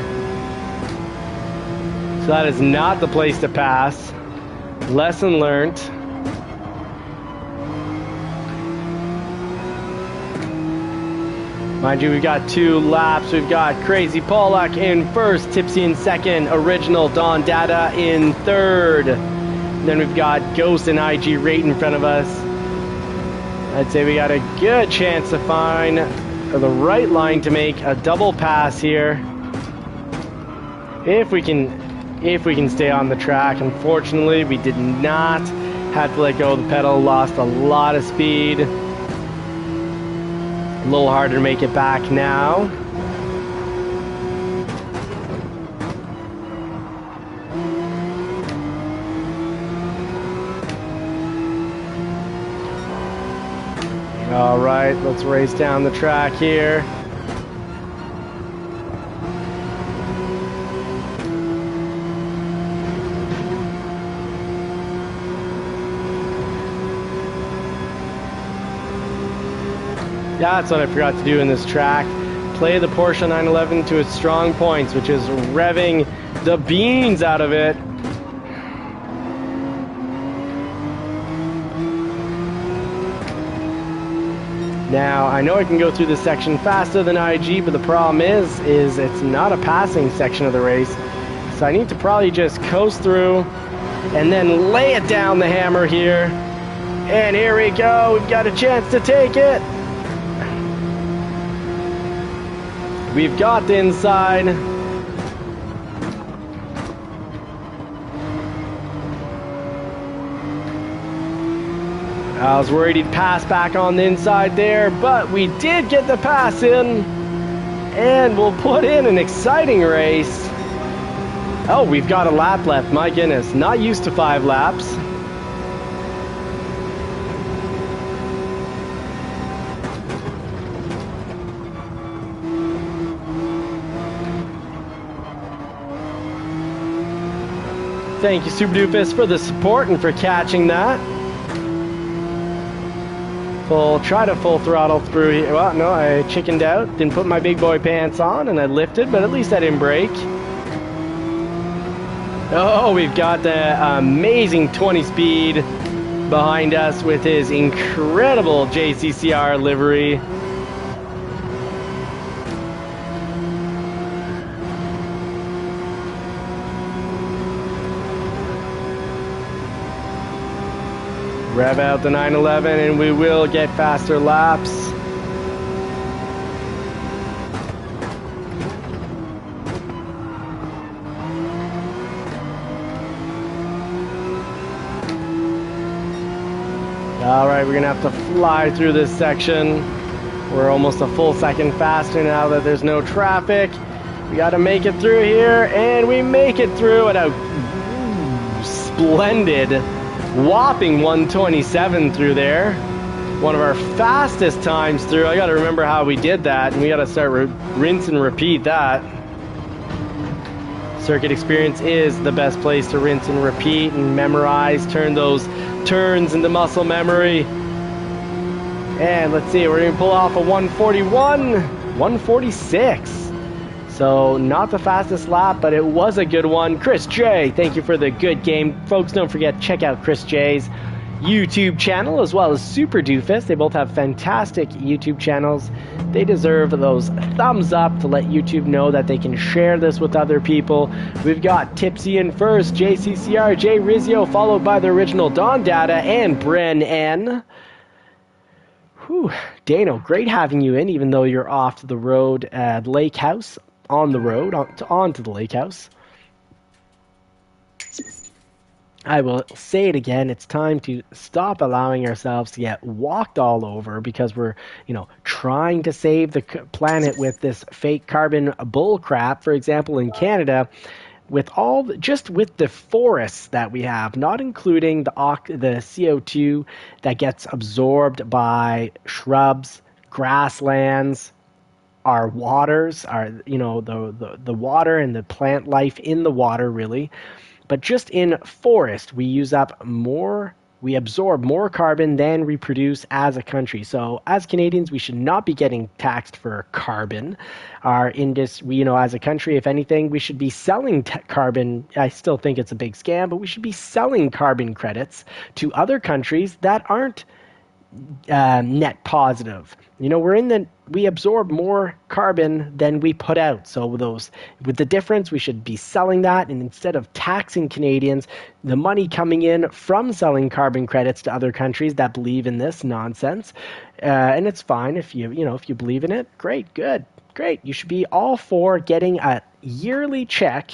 So that is not the place to pass. Lesson learned. Mind you, we've got 2 laps. We've got Crazy Pollock in first, Tipsy in second, Original Don Dada in third. Then we've got Ghost and IG right in front of us. I'd say we got a good chance to find the right line to make a double pass here. If we can stay on the track. Unfortunately, we did not. Had to let go of the pedal, lost a lot of speed. A little harder to make it back now. All right, let's race down the track here. Yeah, that's what I forgot to do in this track. Play the Porsche 911 to its strong points, which is revving the beans out of it. Now, I know I can go through this section faster than IG, but the problem is it's not a passing section of the race. So I need to probably just coast through and then lay it down the hammer here. And here we go. We've got a chance to take it. We've got the inside. I was worried he'd pass back on the inside there, but we did get the pass in. And we'll put in an exciting race. Oh, we've got a lap left. My goodness, not used to 5 laps. Thank you, Super Doofus, for the support and for catching that. Try to full throttle through here. Well, no, I chickened out. Didn't put my big boy pants on, and I lifted, but at least I didn't break. Oh, we've got the amazing 20 speed behind us with his incredible JCCR livery. Rev out the 911 and we will get faster laps. Alright, we're gonna have to fly through this section. We're almost a full second faster now that there's no traffic. We gotta make it through here, and we make it through at a splendid whopping 127 through there. One of our fastest times through. I gotta remember how we did that, and we gotta start rinse and repeat that. Circuit experience is the best place to rinse and repeat and memorize, turn those turns into muscle memory. And let's see, we're gonna pull off a 141, 146. So not the fastest lap, but it was a good one. Chris J, thank you for the good game. Folks, don't forget, check out Chris J's YouTube channel as well as Super Doofus. They both have fantastic YouTube channels. They deserve those thumbs up to let YouTube know that they can share this with other people. We've got Tipsy in first, JCCR, Jay Rizzio, followed by the original Don Dada and Bren N. Whew. Dano, great having you in, even though you're off to the road at Lake House, on the road, on to the Lake House. I will say it again, it's time to stop allowing ourselves to get walked all over because we're, trying to save the planet with this fake carbon bull crap. For example, in Canada, just with the forests that we have, not including the CO2 that gets absorbed by shrubs, grasslands, our waters, the water and the plant life in the water, really. But just in forest, we absorb more carbon than we produce as a country. So as Canadians, we should not be getting taxed for carbon. As a country, if anything, we should be selling carbon. I still think it's a big scam, but we should be selling carbon credits to other countries that aren't net positive. We absorb more carbon than we put out. So with the difference, we should be selling that, and instead of taxing Canadians, the money coming in from selling carbon credits to other countries that believe in this nonsense, and it's fine if you believe in it. Great, good, great. You should be all for getting a yearly check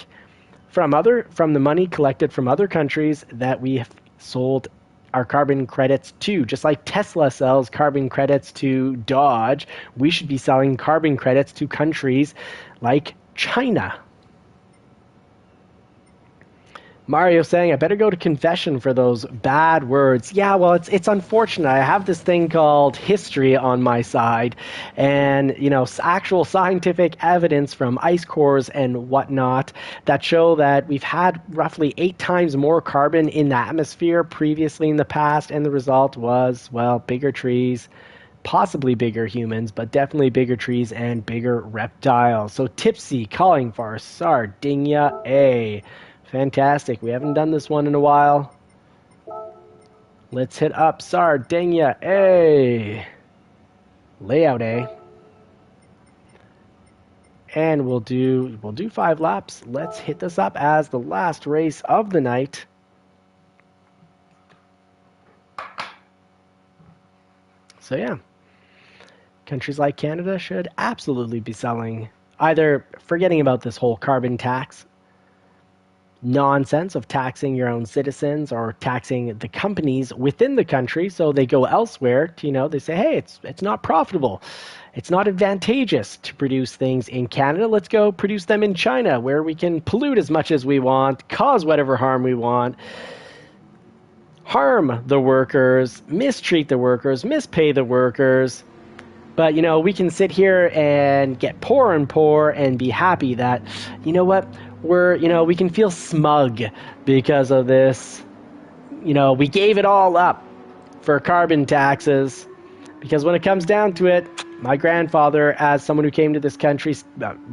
from the money collected from other countries that we have sold our carbon credits to. Just like Tesla sells carbon credits to Dodge, we should be selling carbon credits to countries like China. Mario saying, I better go to confession for those bad words. Yeah, well, it's unfortunate. I have this thing called history on my side, and, actual scientific evidence from ice cores and whatnot that show that we've had roughly 8 times more carbon in the atmosphere previously in the past, and the result was, well, bigger trees, possibly bigger humans, but definitely bigger trees and bigger reptiles. So Tipsy calling for Sardinia A. Fantastic. We haven't done this one in a while. Let's hit up Sardinia A. Layout A. And we'll do 5 laps. Let's hit this up as the last race of the night. So yeah. Countries like Canada should absolutely be selling, either forgetting about this whole carbon tax nonsense of taxing your own citizens or taxing the companies within the country, so they go elsewhere to, they say, hey, it's not profitable, it's not advantageous to produce things in Canada, let's go produce them in China where we can pollute as much as we want, cause whatever harm we want, harm the workers, mistreat the workers, mispay the workers. But, we can sit here and get poorer and poorer and be happy that, we can feel smug because of this. We gave it all up for carbon taxes because when it comes down to it, my grandfather, as someone who came to this country,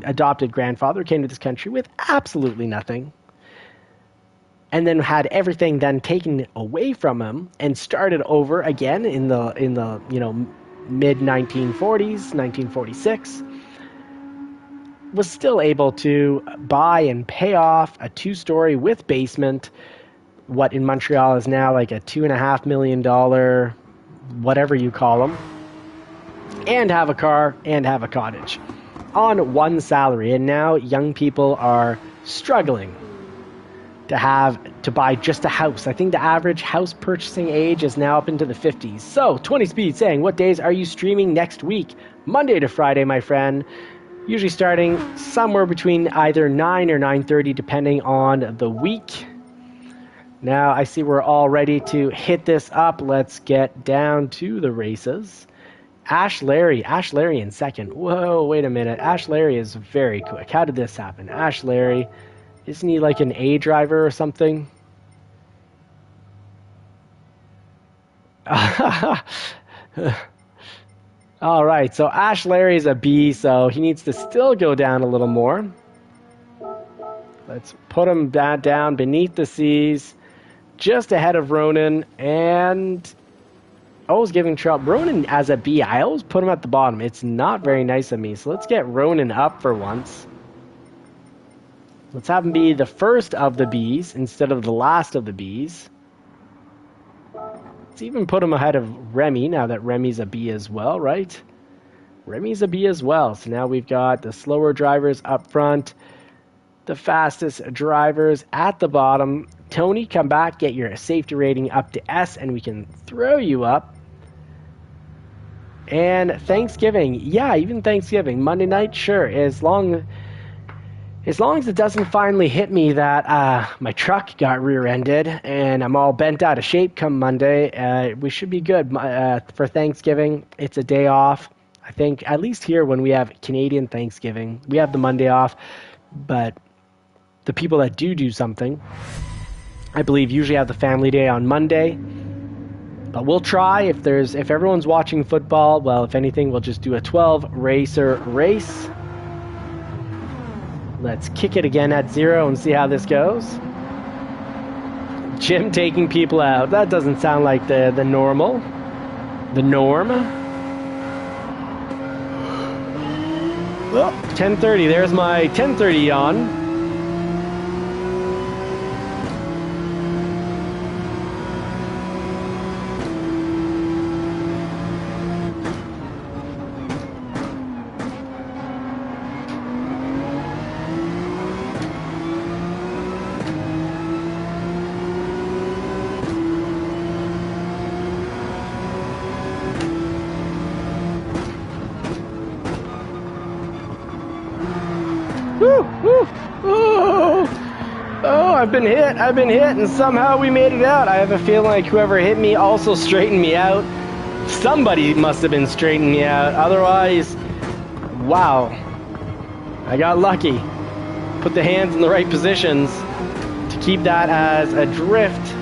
adopted grandfather, came to this country with absolutely nothing and then had everything then taken away from him and started over again in the mid-1940s, 1946, was still able to buy and pay off a 2-story with basement, what in Montreal is now like a $2.5 million, whatever you call them, and have a car and have a cottage on one salary. And now young people are struggling to buy just a house. I think the average house purchasing age is now up into the 50s. So 20 Speed saying, what days are you streaming next week? Monday to Friday, my friend. Usually starting somewhere between either 9 or 9:30, depending on the week. Now I see we're all ready to hit this up. Let's get down to the races. Ash Larry in second. Whoa, wait a minute. Ash Larry is very quick. How did this happen? Ash Larry, isn't he like an A driver or something? All right, so Ash Larry is a B, so he needs to still go down a little more. Let's put him down beneath the C's, just ahead of Ronan, and I was giving trouble. Ronan as a B, I always put him at the bottom. It's not very nice of me, so let's get Ronan up for once. Let's have him be the first of the B's instead of the last of the B's. Let's even put him ahead of Remy now that Remy's a B as well, right? Remy's a B as well. So now we've got the slower drivers up front, the fastest drivers at the bottom. Tony, come back, get your safety rating up to S, and we can throw you up. And Thanksgiving, yeah, even Thanksgiving, Monday night, sure, as long as it doesn't finally hit me that my truck got rear-ended and I'm all bent out of shape come Monday, we should be good for Thanksgiving. It's a day off. I think at least here when we have Canadian Thanksgiving, we have the Monday off, but the people that do something, I believe, usually have the family day on Monday. But we'll try. If everyone's watching football, well, if anything, we'll just do a 12-racer race. Let's kick it again at 0 and see how this goes. Jim taking people out. That doesn't sound like the norm. Well, 10:30. There's my 10:30 yawn. I've been hit, and somehow we made it out. I have a feeling like whoever hit me also straightened me out. Somebody must have been straightening me out. Otherwise, wow. I got lucky. Put the hands in the right positions to keep that as a drift.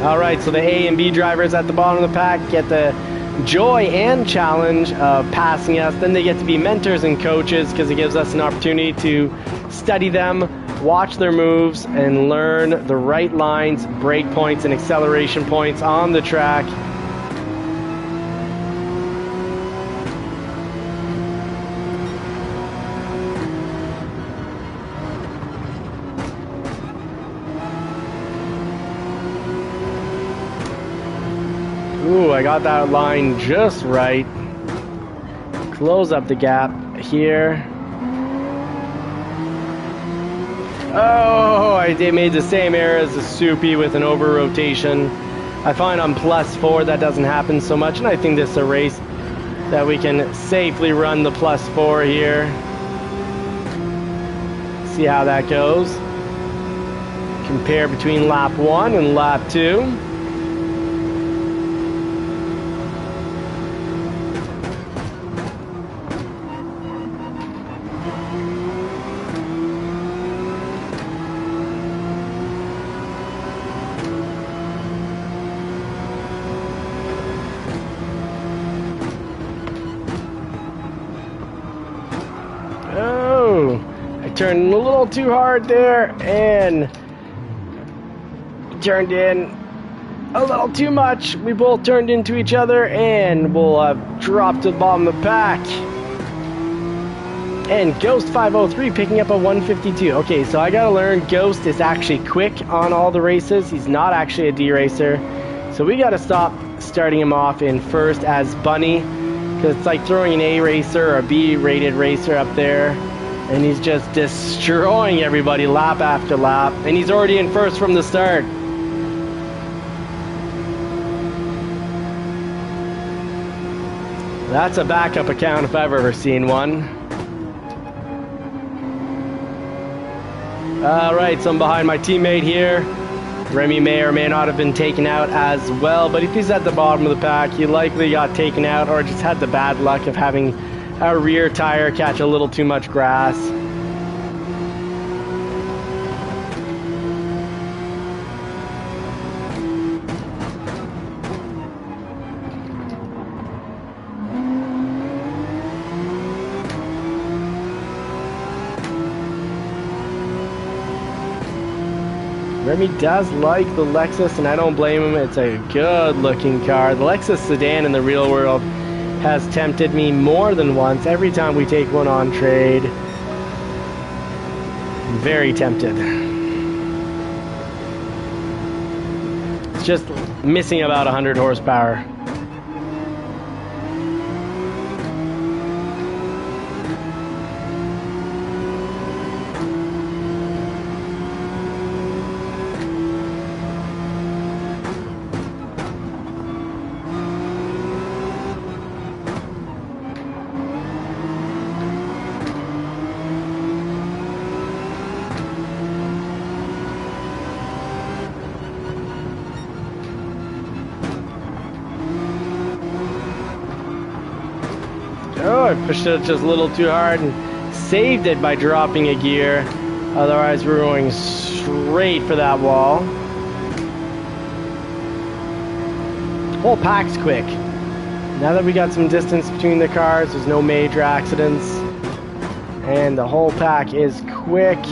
All right, so the A and B drivers at the bottom of the pack get the joy and challenge of passing us. Then they get to be mentors and coaches because it gives us an opportunity to study them, watch their moves, and learn the right lines, brake points, and acceleration points on the track. Ooh, I got that line just right. Close up the gap here. Oh, I made the same error as the Soupy with an over rotation. I find on +4 that doesn't happen so much, and I think this is a race that we can safely run the +4 here. See how that goes. Compare between lap 1 and lap 2. Turned a little too hard there and turned in a little too much. We both turned into each other and we'll have dropped to the bottom of the pack. And Ghost 503 picking up a 152. Okay, so I gotta learn Ghost is actually quick on all the races. He's not actually a D racer. So we gotta stop starting him off in first as Bunny, because it's like throwing an A racer or a B rated racer up there. And he's just destroying everybody lap after lap. And he's already in first from the start. That's a backup account if I've ever seen one. Alright, so I'm behind my teammate here. Remy may or may not have been taken out as well. But if he's at the bottom of the pack, he likely got taken out or just had the bad luck of having our rear tire catch a little too much grass. Remy does like the Lexus, and I don't blame him. It's a good looking car. The Lexus sedan in the real world has tempted me more than once. Every time we take one on trade, I'm very tempted. just missing about 100 horsepower. Oh, I pushed it just a little too hard and saved it by dropping a gear. Otherwise, we were going straight for that wall. Whole pack's quick. Now that we got some distance between the cars, there's no major accidents. And the whole pack is quick.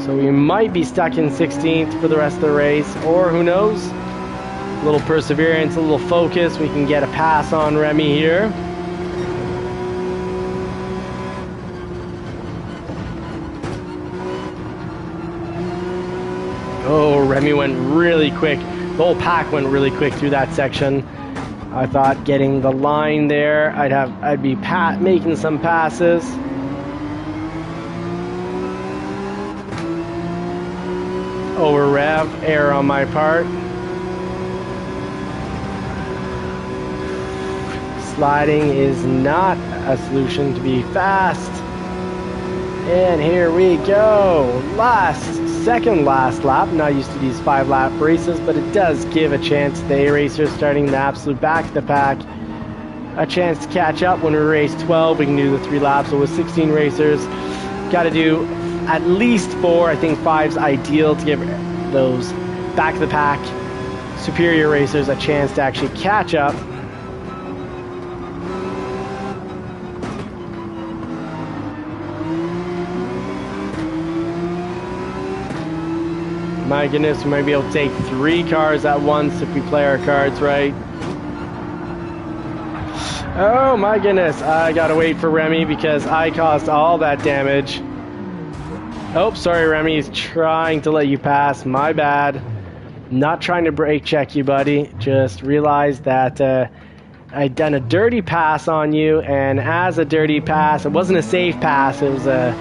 So we might be stuck in 16th for the rest of the race, or who knows? A little perseverance, a little focus, we can get a pass on Remy here. Oh, Remy went really quick. The whole pack went really quick through that section. I thought getting the line there, I'd be making some passes. Over rev, error on my part. Sliding is not a solution to be fast. And here we go. Second last lap. I'm not used to these 5-lap races, but it does give a chance to the A racers starting the absolute back of the pack a chance to catch up. When we race 12, we can do the 3 laps. So with 16 racers, got to do at least 4. I think 5's ideal to give those back of the pack superior racers a chance to actually catch up. My goodness, we might be able to take 3 cars at once if we play our cards right. Oh my goodness, I gotta wait for Remy because I caused all that damage. Oh, sorry Remy, he's trying to let you pass, my bad. Not trying to brake check you, buddy. Just realized that I'd done a dirty pass on you, and as a dirty pass, it wasn't a safe pass, it was a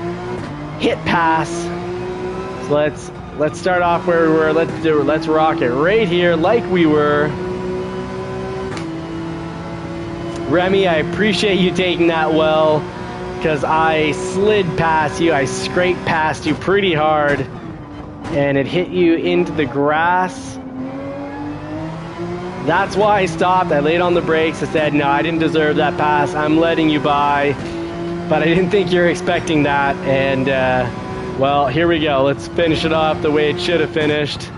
hit pass. So let's start off where we were. Let's rock it right here like we were. Remy, I appreciate you taking that well, because I slid past you. I scraped past you pretty hard, and it hit you into the grass. That's why I stopped. I laid on the brakes. I said, no, I didn't deserve that pass. I'm letting you by. But I didn't think you were expecting that, and well, here we go. Let's finish it off the way it should have finished.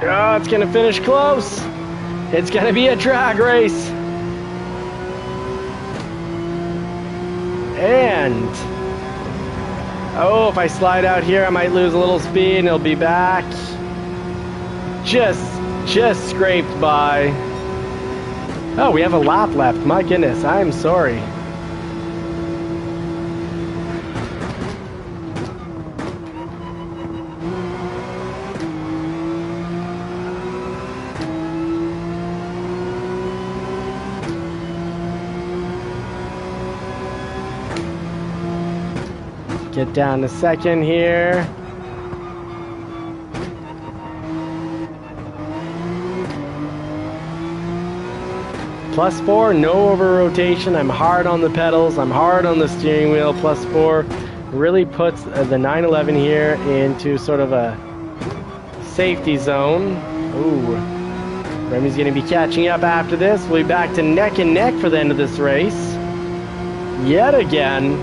Oh, it's going to finish close. It's going to be a drag race. And oh, if I slide out here, I might lose a little speed and it'll be back. Just scraped by. Oh, we have a lap left. My goodness, I'm sorry. Get down to second here. +4, no over rotation. I'm hard on the pedals. I'm hard on the steering wheel. +4 really puts the 911 here into sort of a safety zone. Ooh, Remy's going to be catching up after this. We'll be back to neck and neck for the end of this race. Yet again.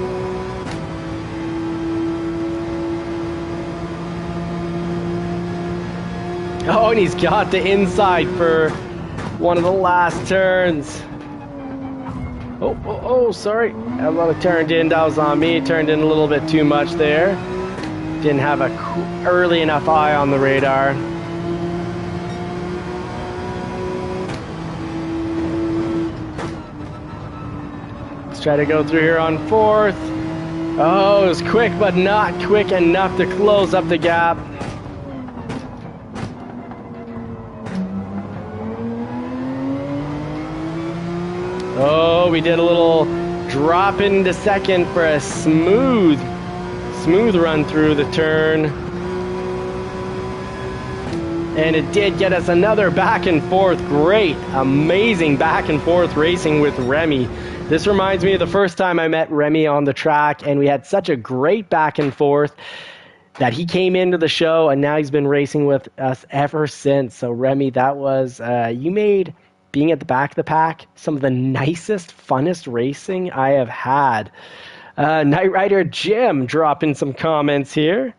Oh, and he's got the inside for one of the last turns. Oh, sorry. I turned in. That was on me. Turned in a little bit too much there. Didn't have a early enough eye on the radar. try to go through here on fourth. Oh, it was quick, but not quick enough to close up the gap. Oh, we did a little drop into second for a smooth run through the turn. And it did get us another back and forth. Great, amazing back and forth racing with Remy. This reminds me of the first time I met Remy on the track, and we had such a great back and forth that he came into the show, and now he's been racing with us ever since. So Remy, that was, you made being at the back of the pack some of the nicest, funnest racing I have had. Knight Rider Jim dropping some comments here,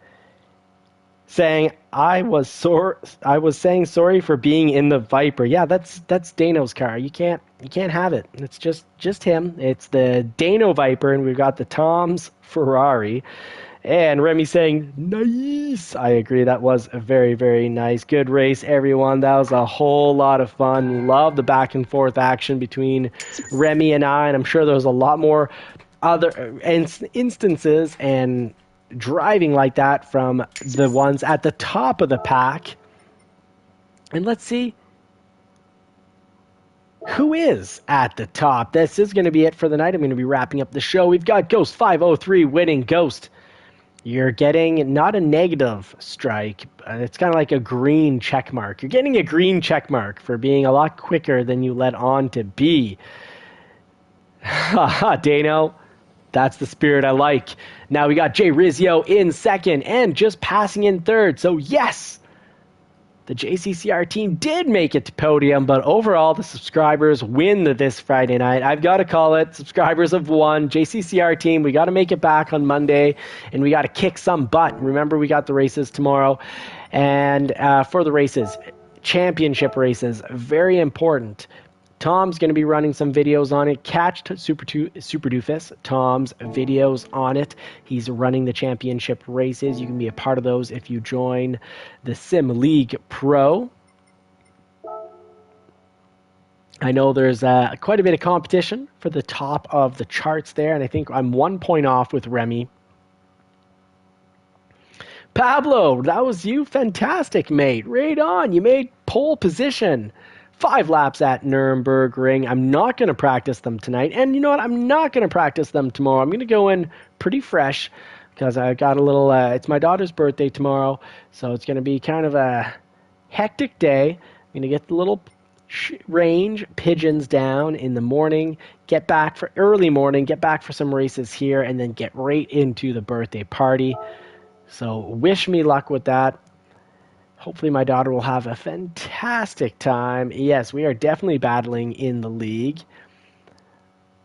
saying, I was saying sorry for being in the Viper. Yeah, that's Dano's car. You can't have it. It's just him. It's the Dano Viper, and we've got the Tom's Ferrari. And Remy saying, nice. I agree. That was a very, very nice. Good race, everyone. That was a whole lot of fun. Love the back and forth action between Remy and I. And I'm sure there was a lot more other instances and driving like that from the ones at the top of the pack. And let's see who is at the top. This is going to be it for the night. I'm going to be wrapping up the show. We've got Ghost 503 winning. Ghost, you're getting not a negative strike. It's kind of like a green check mark. You're getting a green check mark for being a lot quicker than you let on to be. Haha, Dano. That's the spirit I like. Now we got Jay Rizio in second and just passing in third. So yes, the JCCR team did make it to podium, but overall the subscribers win this Friday night. I've got to call it. Subscribers have won. JCCR team, we got to make it back on Monday, and we got to kick some butt. Remember, we got the races tomorrow. And for the races, championship races, very important. Tom's going to be running some videos on it. Catch Super Doofus, Tom's videos on it. He's running the championship races. You can be a part of those if you join the Sim League Pro. I know there's quite a bit of competition for the top of the charts there, and I think I'm 1 point off with Remy. Pablo, that was you. Fantastic, mate. Right on. You made pole position. 5 laps at Nürburgring. I'm not going to practice them tonight. And you know what? I'm not going to practice them tomorrow. I'm going to go in pretty fresh because I got a little, it's my daughter's birthday tomorrow. So it's going to be kind of a hectic day. I'm going to get the little range pigeons down in the morning, get back for early morning, get back for some races here, and then get right into the birthday party. So wish me luck with that. Hopefully my daughter will have a fantastic time. Yes, we are definitely battling in the league.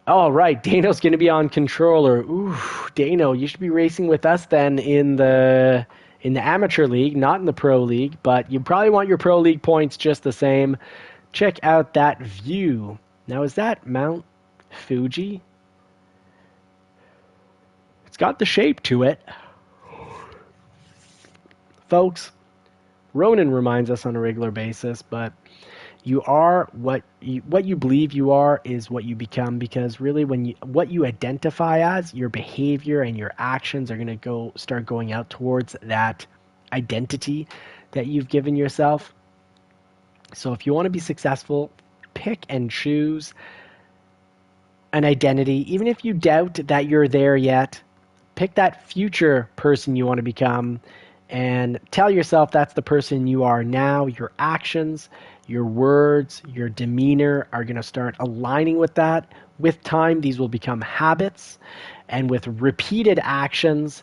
All right, Dano's going to be on controller. Ooh, Dano, you should be racing with us then in the amateur league, not in the pro league, but you probably want your pro league points just the same. Check out that view. Now, is that Mount Fuji? It's got the shape to it. Folks, Ronan reminds us on a regular basis, but you are what you believe you are is what you become, because really what you identify as, your behavior and your actions are going to start going out towards that identity that you've given yourself. So if you want to be successful, pick and choose an identity. Even if you doubt that you're there yet, pick that future person you want to become and tell yourself that's the person you are now. Your actions, your words, your demeanor are going to start aligning with that. With time, these will become habits. And with repeated actions,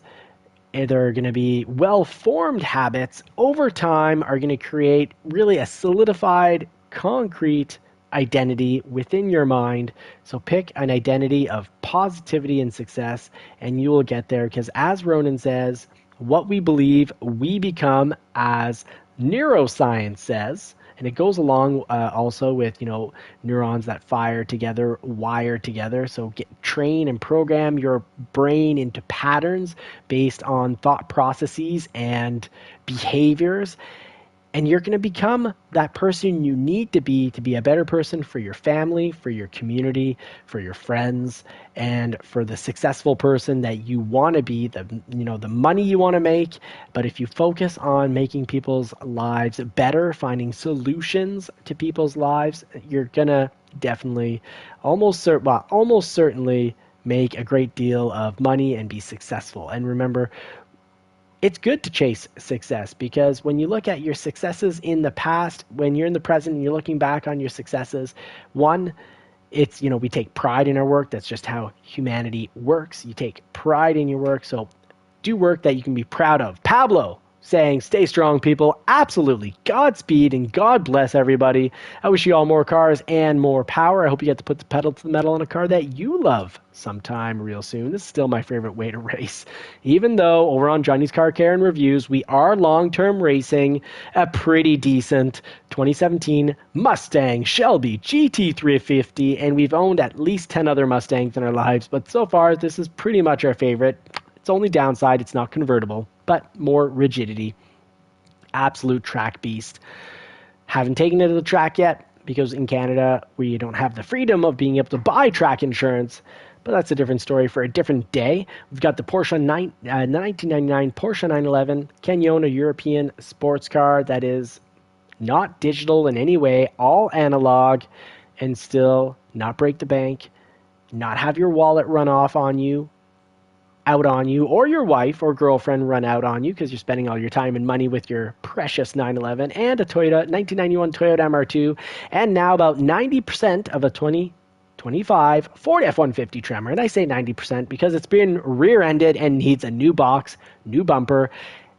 they're going to be well-formed habits over time are going to create really a solidified, concrete identity within your mind. So pick an identity of positivity and success, and you will get there. Because as Ronan says, what we believe, we become, as neuroscience says, and it goes along also with, neurons that fire together, wire together. So train and program your brain into patterns based on thought processes and behaviors. And you're going to become that person you need to be a better person for your family, for your community, for your friends, and for the successful person that you want to be, the money you want to make. But if you focus on making people's lives better, finding solutions to people's lives, you're going to definitely almost certainly make a great deal of money and be successful. And remember, it's good to chase success, because when you look at your successes in the past, when you're in the present and you're looking back on your successes, one, it's, we take pride in our work. That's just how humanity works. You take pride in your work. So do work that you can be proud of. Pablo saying, stay strong, people. Absolutely. Godspeed and God bless everybody. I wish you all more cars and more power. I hope you get to put the pedal to the metal in a car that you love sometime real soon. This is still my favorite way to race. Even though over on Johnny's Car Care and Reviews, we are long-term racing a pretty decent 2017 Mustang Shelby GT350, and we've owned at least 10 other Mustangs in our lives, but so far this is pretty much our favorite. Its only downside, it's not convertible, but more rigidity. Absolute track beast. Haven't taken it to the track yet, because in Canada we don't have the freedom of being able to buy track insurance, but that's a different story for a different day. We've got the 1999 Porsche 911. Can you own a European sports car that is not digital in any way, all analog, and still not break the bank, not have your wallet run out on you, or your wife or girlfriend run out on you because you're spending all your time and money with your precious 911, and a 1991 Toyota MR2, and now about 90% of a 2025 Ford F-150 Tremor. And I say 90% because it's been rear-ended and needs a new box, new bumper,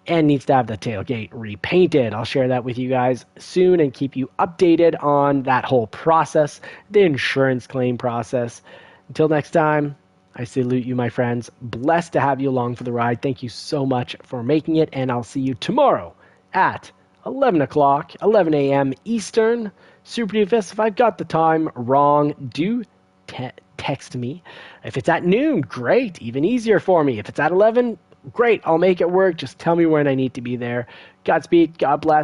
and needs to have the tailgate repainted. I'll share that with you guys soon and keep you updated on that whole process, the insurance claim process. Until next time, I salute you, my friends. Blessed to have you along for the ride. Thank you so much for making it, and I'll see you tomorrow at 11 a.m. Eastern. Super Doofus, if I've got the time wrong, do text me. If it's at noon, great, even easier for me. If it's at 11, great, I'll make it work. Just tell me when I need to be there. Godspeed, God bless.